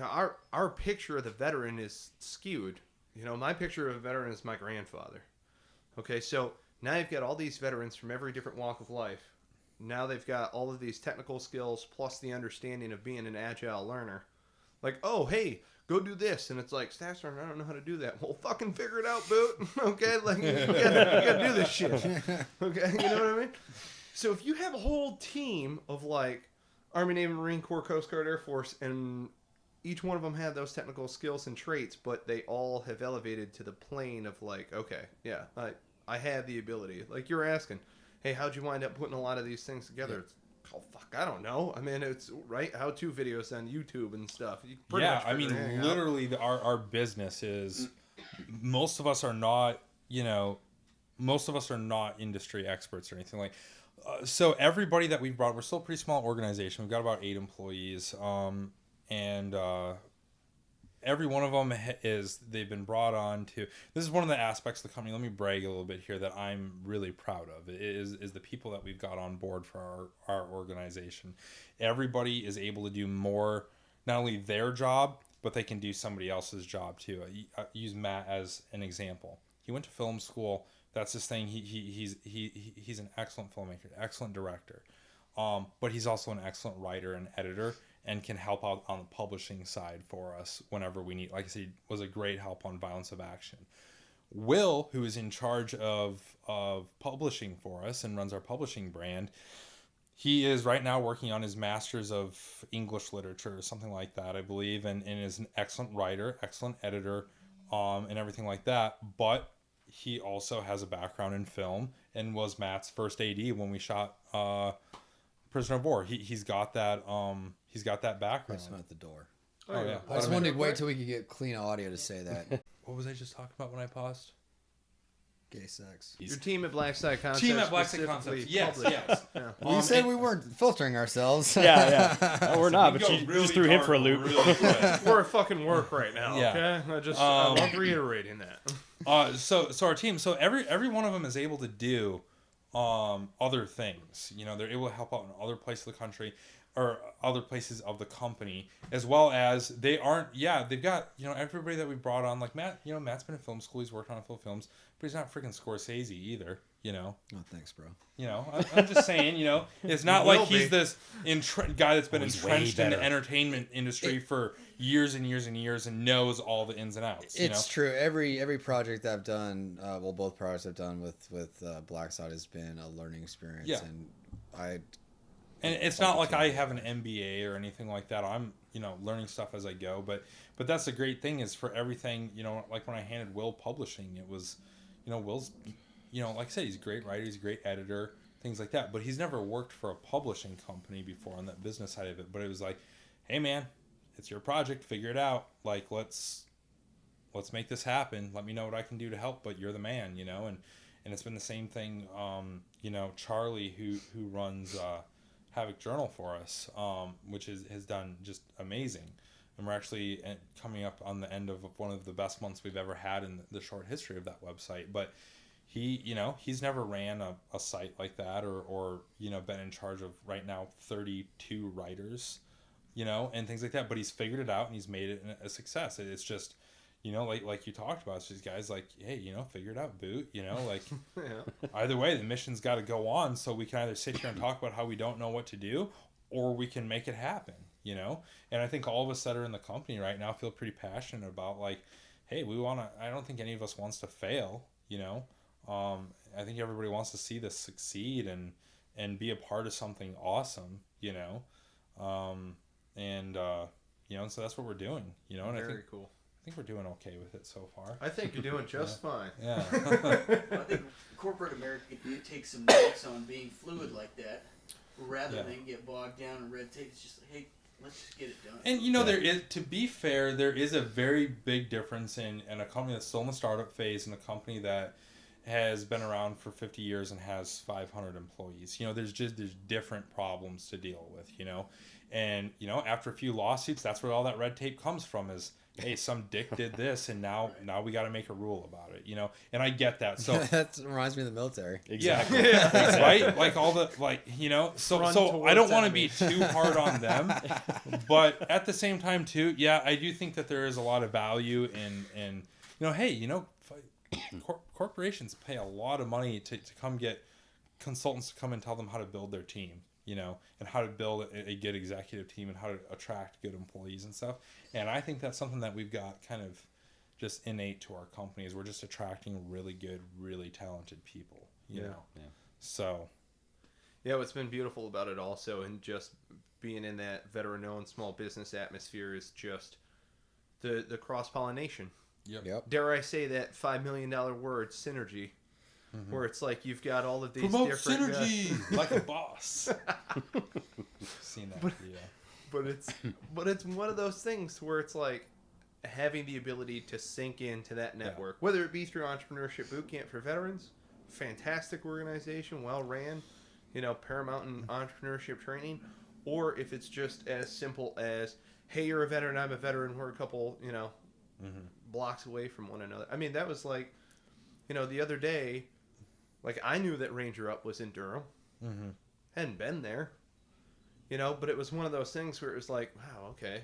Speaker 3: Our picture of the veteran is skewed. My picture of a veteran is my grandfather. Okay, so now you've got all these veterans from every different walk of life. Now they've got all of these technical skills plus the understanding of being an agile learner. Like, oh, hey, go do this. And it's like, Staff Sergeant, I don't know how to do that. Well, fucking figure it out, Boot. Okay? Like, you gotta do this shit. Okay? You know what I mean? So if you have a whole team of, like, Army, Navy, Marine Corps, Coast Guard, Air Force, and each one of them have those technical skills and traits, but they all have elevated to the plane of, like, okay, yeah, I have the ability. Like, you're asking, hey, how'd you wind up putting a lot of these things together? Oh, fuck, I don't know. I mean, it's right how-to videos on YouTube and stuff. You
Speaker 5: I mean, literally, our business is, most of us are not, industry experts or anything like. So everybody that we've brought, we're still a pretty small organization. We've got about 8 employees, and every one of them they've been brought on to. This is one of the aspects of the company. Let me brag a little bit here that I'm really proud of. Is the people that we've got on board for our organization. Everybody is able to do more, not only their job, but they can do somebody else's job too. I use Matt as an example. He went to film school. That's his thing. He's an excellent filmmaker, excellent director, but he's also an excellent writer and editor, and can help out on the publishing side for us whenever we need. Like I said, was a great help on Violence of Action. Will, who is in charge of publishing for us and runs our publishing brand, he is right now working on his Master's of English Literature or something like that, I believe, and is an excellent writer, excellent editor, and everything like that. But he also has a background in film and was Matt's first AD when we shot Prisoner of War. He's got that background.
Speaker 6: I'm at the door.
Speaker 5: Oh yeah.
Speaker 6: I just wanted to wait till we could get clean audio to say that.
Speaker 5: What was I just talking about when I paused?
Speaker 6: Gay sex.
Speaker 3: Your team at Blackside Concepts.
Speaker 5: Team at Blackside Concepts. Yes.
Speaker 3: Yeah.
Speaker 6: Well, you said we weren't filtering ourselves.
Speaker 9: Yeah. No, we're not, but you just threw him for a loop.
Speaker 3: We're at fucking work right now,
Speaker 5: Yeah.
Speaker 3: okay? I love reiterating that.
Speaker 5: So our team, so every one of them is able to do other things. They're able to help out in other places of the country or other places of the company, as well as they've got, everybody that we brought on, like Matt, Matt's been in film school, he's worked on a few films, but he's not freaking Scorsese either,
Speaker 6: Oh, thanks, bro.
Speaker 5: I'm just saying, it's not like he's this guy that's been entrenched in the entertainment industry for years and years and years and knows all the ins and outs.
Speaker 6: It's true. Every project I've done, both projects I've done with Blackside has been a learning experience.
Speaker 5: Yeah.
Speaker 6: And
Speaker 5: it's not like I have an MBA or anything like that. I'm, learning stuff as I go. But that's the great thing is for everything, like when I handed Will publishing, it was, Will's, like I said, he's a great writer, he's a great editor, things like that. But he's never worked for a publishing company before on that business side of it. But it was like, hey man, it's your project, figure it out. Like let's make this happen. Let me know what I can do to help. But you're the man, And it's been the same thing. Charlie, who runs Havoc Journal for us, which has done just amazing. And we're actually coming up on the end of one of the best months we've ever had in the short history of that website. But he's never ran a site like that or been in charge of right now 32 writers, and things like that. But he's figured it out and he's made it a success. It's just, like you talked about, it's just guys like, hey, figure it out, boot, like either way, the mission's got to go on. So we can either sit here and talk about how we don't know what to do, or we can make it happen, And I think all of us that are in the company right now feel pretty passionate about like, hey, I don't think any of us wants to fail, I think everybody wants to see this succeed and be a part of something awesome, and so that's what we're doing, and
Speaker 3: Very cool.
Speaker 5: I think we're doing okay with it so far.
Speaker 3: I think you're doing just fine.
Speaker 5: Yeah.
Speaker 8: I think corporate America could take some notes on being fluid like that, rather than get bogged down in red tape. It's just like, hey, let's just get it done.
Speaker 5: And there is, to be fair, there is a very big difference in a company that's still in the startup phase and a company that has been around for 50 years and has 500 employees. There's different problems to deal with, and after a few lawsuits, that's where all that red tape comes from is, hey, some dick did this and now we got to make a rule about it, and I get that. So
Speaker 6: that reminds me of the military.
Speaker 9: Exactly.
Speaker 5: Yeah. Right? Like all the, so I don't want to be too hard on them, but at the same time too, I do think that there is a lot of value in hey, corporations pay a lot of money to come get consultants to come and tell them how to build their team, and how to build a good executive team and how to attract good employees and stuff. And I think that's something that we've got kind of just innate to our company is we're just attracting really good, really talented people, you know? Yeah. So.
Speaker 3: Yeah, what's been beautiful about it also, and just being in that veteran-owned small business atmosphere is just the cross-pollination.
Speaker 5: Yep.
Speaker 3: Dare I say that $5 million word, synergy. where it's like you've got all of these
Speaker 5: Promote
Speaker 3: different
Speaker 5: synergy like a boss. Seen that video.
Speaker 3: but it's one of those things where it's like having the ability to sink into that network, whether it be through Entrepreneurship Boot Camp for Veterans, fantastic organization, well ran, Paramount in entrepreneurship training, or if it's just as simple as, hey, you're a veteran, I'm a veteran, we're a couple, blocks away from one another. I mean, that was like, the other day, like, I knew that Ranger Up was in Durham. Hadn't been there. But it was one of those things where it was like, wow, okay,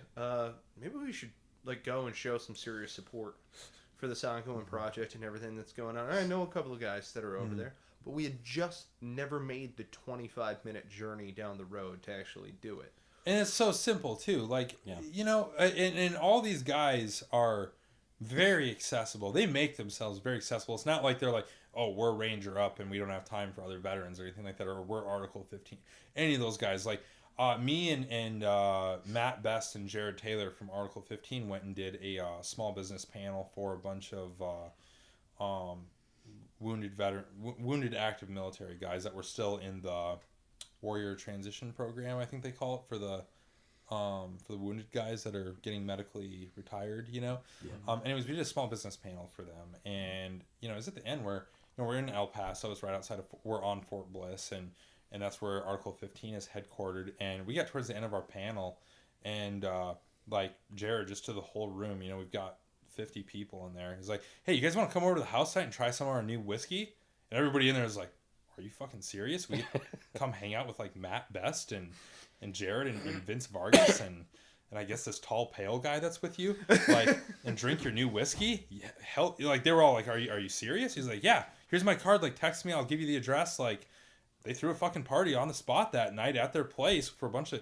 Speaker 3: maybe we should, like, go and show some serious support for this ongoing project and everything that's going on. I know a couple of guys that are over there, but we had just never made the 25-minute journey down the road to actually do it.
Speaker 5: And it's so simple, too. Like, and all these guys are very accessible. They make themselves very accessible. It's not like they're like, oh, we're Ranger Up and we don't have time for other veterans or anything like that, or we're Article 15. Any of those guys. Like, me and Matt Best and Jared Taylor from Article 15 went and did a small business panel for a bunch of wounded active military guys that were still in the Warrior Transition Program, I think they call it, for the wounded guys that are getting medically retired, anyways, we did a small business panel for them, and it was at the end where we're in El Paso. It's right outside of, we're on Fort Bliss, and that's where Article 15 is headquartered. And we got towards the end of our panel, and like Jared, just to the whole room, we've got 50 people in there. He's like, hey, you guys want to come over to the house site and try some of our new whiskey? And everybody in there is like, are you fucking serious? We come hang out with like Matt Best and Jared and Vince Vargas and I guess this tall pale guy that's with you, like, and drink your new whiskey? Yeah, hell, like, they were all like, are you serious? He's like, yeah, here's my card, like, text me, I'll give you the address. Like, they threw a fucking party on the spot that night at their place for a bunch of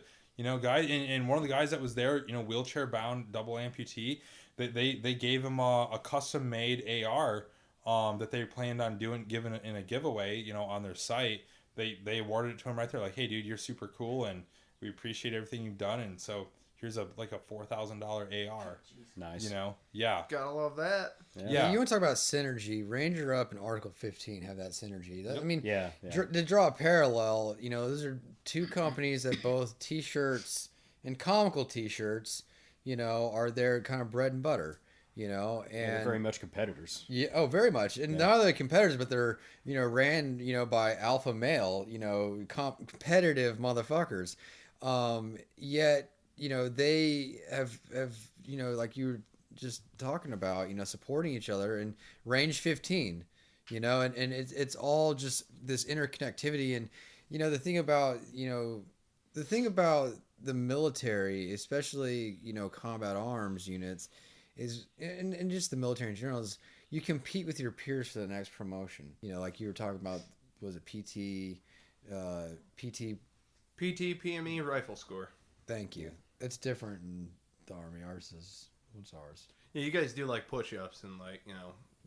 Speaker 5: guys, and one of the guys that was there, wheelchair bound, double amputee, they gave him a custom made AR that they planned on giving in a giveaway, on their site. They awarded it to him right there, like, hey dude, you're super cool and we appreciate everything you've done, and so here's a $4,000 AR.
Speaker 9: Nice.
Speaker 5: Yeah.
Speaker 3: Gotta love that.
Speaker 6: Yeah. You want to talk about synergy? Ranger Up and Article 15 have that synergy. I mean, to draw a parallel, those are two companies that both T-shirts and comical T-shirts, are their kind of bread and butter. And
Speaker 9: they're very much competitors.
Speaker 6: Yeah, oh, very much. And not only competitors, but they're ran by alpha male, competitive motherfuckers. Yet they have like you were just talking about, supporting each other, and Range 15, and it's all just this interconnectivity. And the thing about the military, especially combat arms units, is and just the military in general, is you compete with your peers for the next promotion. Like you were talking about, was it PT
Speaker 3: PME rifle score.
Speaker 6: Thank you. It's different in the Army. What's ours?
Speaker 3: Yeah, you guys do like push-ups and like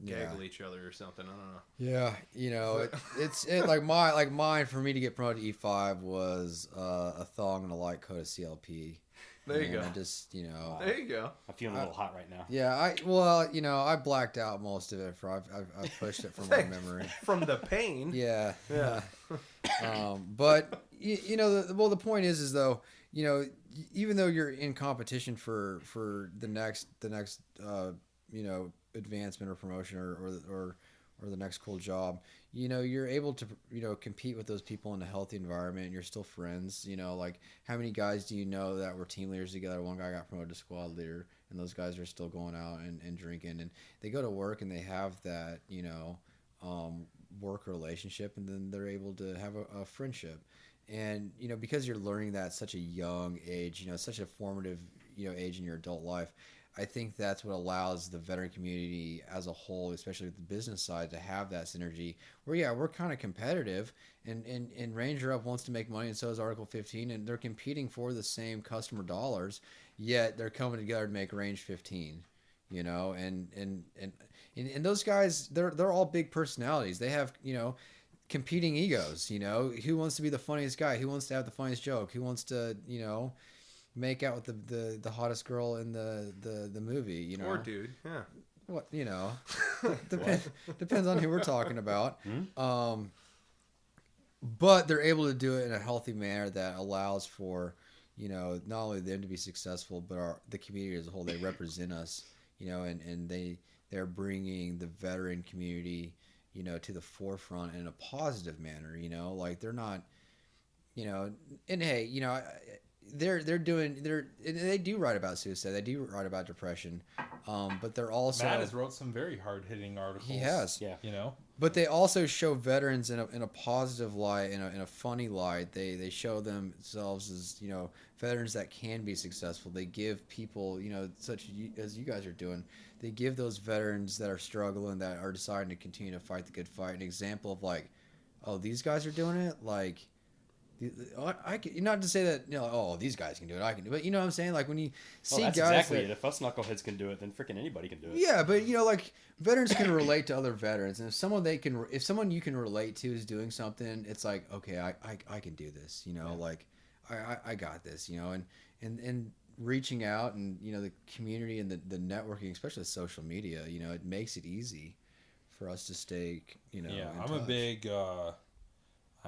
Speaker 3: gaggle each other or something. I don't know.
Speaker 6: Yeah, it's like mine for me to get promoted to E5 was a thong and a light coat of CLP.
Speaker 3: There you go.
Speaker 6: I just
Speaker 3: there you go.
Speaker 9: I'm feeling a little hot right now.
Speaker 6: Yeah, I blacked out most of it. I've pushed it from my memory.
Speaker 3: From the pain.
Speaker 6: Yeah. But the point is though, even though you're in competition for the next advancement or promotion or the next cool job, you're able to compete with those people in a healthy environment, and you're still friends. Like, how many guys do you know that were team leaders together? One guy got promoted to squad leader, and those guys are still going out and drinking, and they go to work and they have that work relationship, and then they're able to have a friendship. And because you're learning that at such a young age, such a formative age in your adult life, I think that's what allows the veteran community as a whole, especially with the business side, to have that synergy where, we're kind of competitive, and Ranger Up wants to make money, and so is Article 15, and they're competing for the same customer dollars, yet they're coming together to make Range 15, and those guys, they're all big personalities. They have, competing egos, who wants to be the funniest guy? Who wants to have the funniest joke? Who wants to, make out with the hottest girl in the movie,
Speaker 3: Or dude, yeah.
Speaker 6: what, depends on who we're talking about. But they're able to do it in a healthy manner that allows for, not only them to be successful, but the community as a whole. They represent us, and they're bringing the veteran community, to the forefront in a positive manner, like they're not, and hey, they do write about suicide. They do write about depression. But they're also...
Speaker 5: Matt has wrote some very hard-hitting articles.
Speaker 6: He has.
Speaker 9: Yeah.
Speaker 6: But they also show veterans in a positive light, in a funny light. They show themselves as, veterans that can be successful. They give people, such as you guys are doing, they give those veterans that are struggling, that are deciding to continue to fight the good fight, an example of like, oh, these guys are doing it? Like... I can, not to say that oh, these guys can do it, I can do it, but you know what I'm saying, like when you see
Speaker 9: that's
Speaker 6: guys
Speaker 9: exactly
Speaker 6: that,
Speaker 9: it. If us knuckleheads can do it, then freaking anybody can do it.
Speaker 6: Yeah, but like veterans can relate to other veterans, and if someone you can relate to is doing something, it's like, okay, I can do this, like I got this, and reaching out, and the community and the networking, especially social media, it makes it easy for us to stay in touch.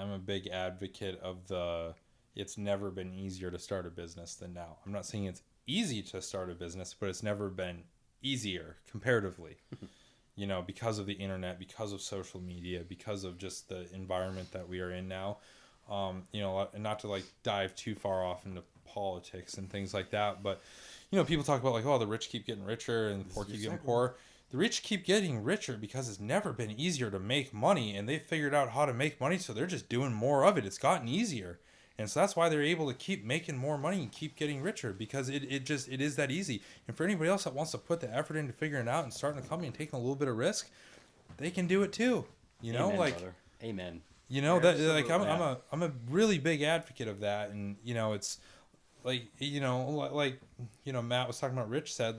Speaker 5: I'm a big advocate of it's never been easier to start a business than now. I'm not saying it's easy to start a business, but it's never been easier comparatively, because of the internet, because of social media, because of just the environment that we are in now. Not to like dive too far off into politics and things like that, but, people talk about like, oh, the rich keep getting richer and the poor keep getting poorer. The rich keep getting richer because it's never been easier to make money, and they figured out how to make money, so they're just doing more of it. It's gotten easier. And so that's why they're able to keep making more money and keep getting richer, because it is that easy. And for anybody else that wants to put the effort into figuring it out and starting a company and taking a little bit of risk, they can do it too.
Speaker 9: Amen, brother. Amen.
Speaker 5: I'm a really big advocate of that, and it's Matt was talking about, Rich said,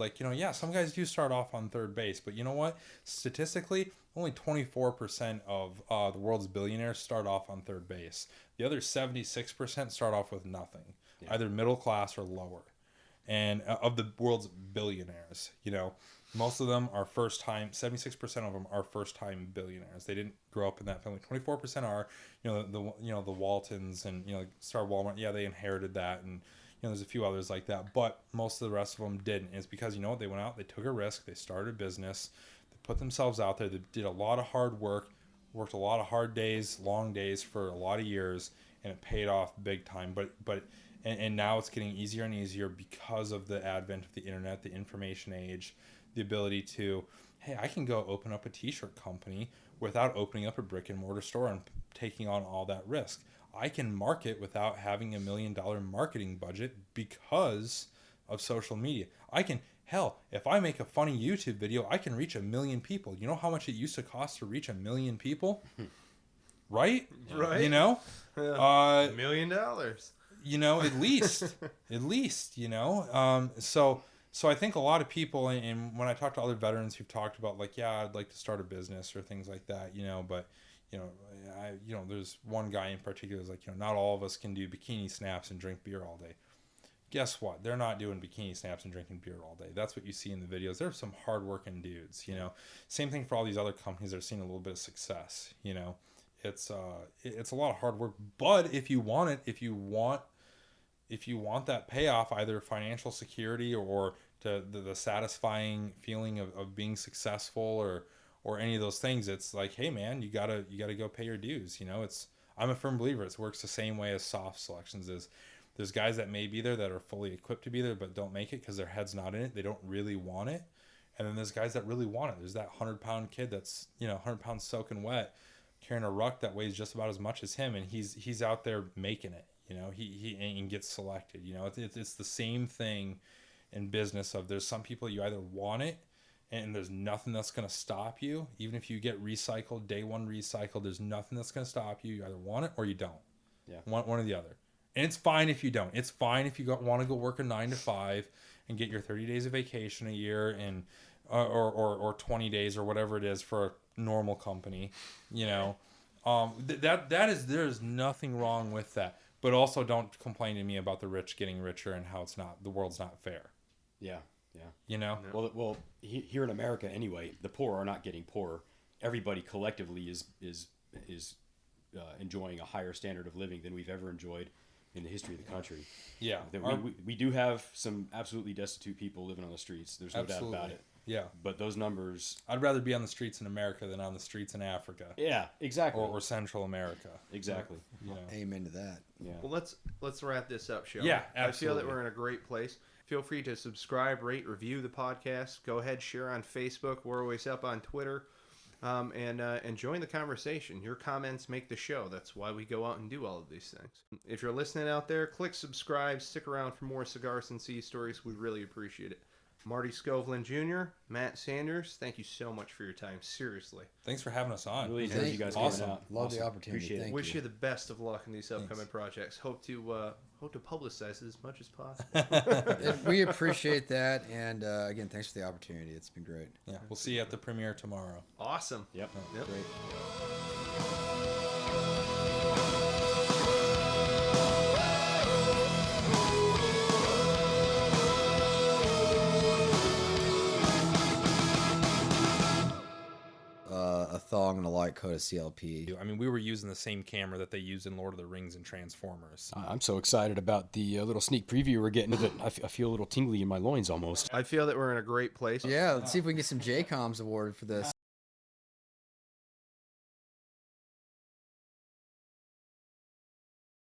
Speaker 5: some guys do start off on third base, but you know what? Statistically, only 24% of the world's billionaires start off on third base. The other 76% start off with nothing, either middle class or lower. And of the world's billionaires, most of them are first time. 76% of them are first time billionaires. They didn't grow up in that family. 24% are, the Waltons and Star Walmart. Yeah, they inherited that, and there's a few others like that, but most of the rest of them didn't. It's because, they went out, they took a risk, they started a business, they put themselves out there, they did a lot of hard work, worked a lot of hard days, long days for a lot of years, and it paid off big time. And now it's getting easier and easier because of the advent of the internet, the information age, the ability to, hey, I can go open up a t-shirt company without opening up a brick and mortar store and taking on all that risk. I can market without having $1 million marketing budget because of social media. If I make a funny YouTube video, I can reach 1 million people. You know how much it used to cost to reach 1 million people? Right?
Speaker 3: Right.
Speaker 5: $1
Speaker 3: million.
Speaker 5: At least, So I think a lot of people, and when I talk to other veterans who've talked about I'd like to start a business or things like that, but there's one guy in particular who's not all of us can do bikini snaps and drink beer all day. Guess what? They're not doing bikini snaps and drinking beer all day. That's what you see in the videos. They're some hardworking dudes, Same thing for all these other companies that are seeing a little bit of success, It's a lot of hard work, but if you want it, if you want that payoff, either financial security or to the satisfying feeling of being successful or any of those things, it's like, hey man, you gotta go pay your dues. I'm a firm believer it works the same way as soft selections is. There's guys that may be there that are fully equipped to be there but don't make it because their head's not in it. They don't really want it. And then there's guys that really want it. There's that 100-pound kid that's 100 pounds soaking wet, carrying a ruck that weighs just about as much as him, and he's out there making it. He gets selected. It's the same thing in business. There's some people you either want it, and there's nothing that's going to stop you. Even if you get recycled, day one recycled, there's nothing that's going to stop you. You either want it or you don't.
Speaker 9: Yeah.
Speaker 5: One or the other. And it's fine if you don't. It's fine if you want to go work a 9 to 5 and get your 30 days of vacation a year and or 20 days or whatever it is for a normal company. There's nothing wrong with that. But also don't complain to me about the rich getting richer and how the world's not fair.
Speaker 9: Yeah. Yeah.
Speaker 5: You know?
Speaker 9: Well, here in America anyway, the poor are not getting poorer. Everybody collectively is enjoying a higher standard of living than we've ever enjoyed in the history of the country.
Speaker 5: Yeah.
Speaker 9: We do have some absolutely destitute people living on the streets. There's no doubt about it.
Speaker 5: Yeah.
Speaker 9: But those numbers...
Speaker 5: I'd rather be on the streets in America than on the streets in Africa.
Speaker 9: Yeah, exactly.
Speaker 5: Or Central America.
Speaker 9: Exactly.
Speaker 5: You know?
Speaker 6: Amen to that.
Speaker 9: Yeah.
Speaker 3: Well, let's wrap this up, shall
Speaker 5: Yeah,
Speaker 3: we?
Speaker 5: absolutely.
Speaker 3: I feel that we're in a great place. Feel free to subscribe, rate, review the podcast. Go ahead, share on Facebook. We're always up on Twitter. And join the conversation. Your comments make the show. That's why we go out and do all of these things. If you're listening out there, click subscribe. Stick around for more Cigars and Sea Stories. We'd really appreciate it. Marty Skovlund Jr., Matt Sanders, thank you so much for your time. Seriously.
Speaker 5: Thanks for having us on.
Speaker 9: Really enjoyed you guys
Speaker 5: Awesome.
Speaker 9: coming out.
Speaker 6: Love the opportunity.
Speaker 9: Appreciate it.
Speaker 6: Thank
Speaker 3: Wish you the best of luck in these upcoming projects. Hope to publicize it as much as possible.
Speaker 6: We appreciate that, and again, thanks for the opportunity. It's been great.
Speaker 5: Yeah, we'll see you at the premiere tomorrow.
Speaker 3: Awesome.
Speaker 9: Yep.
Speaker 3: Great.
Speaker 6: A thong and a light coat of CLP.
Speaker 5: I mean, we were using the same camera that they use in Lord of the Rings and Transformers.
Speaker 9: I'm so excited about the little sneak preview we're getting that I feel a little tingly in my loins almost.
Speaker 3: I feel that we're in a great place.
Speaker 6: Yeah, let's see if we can get some JCOMs awarded for this.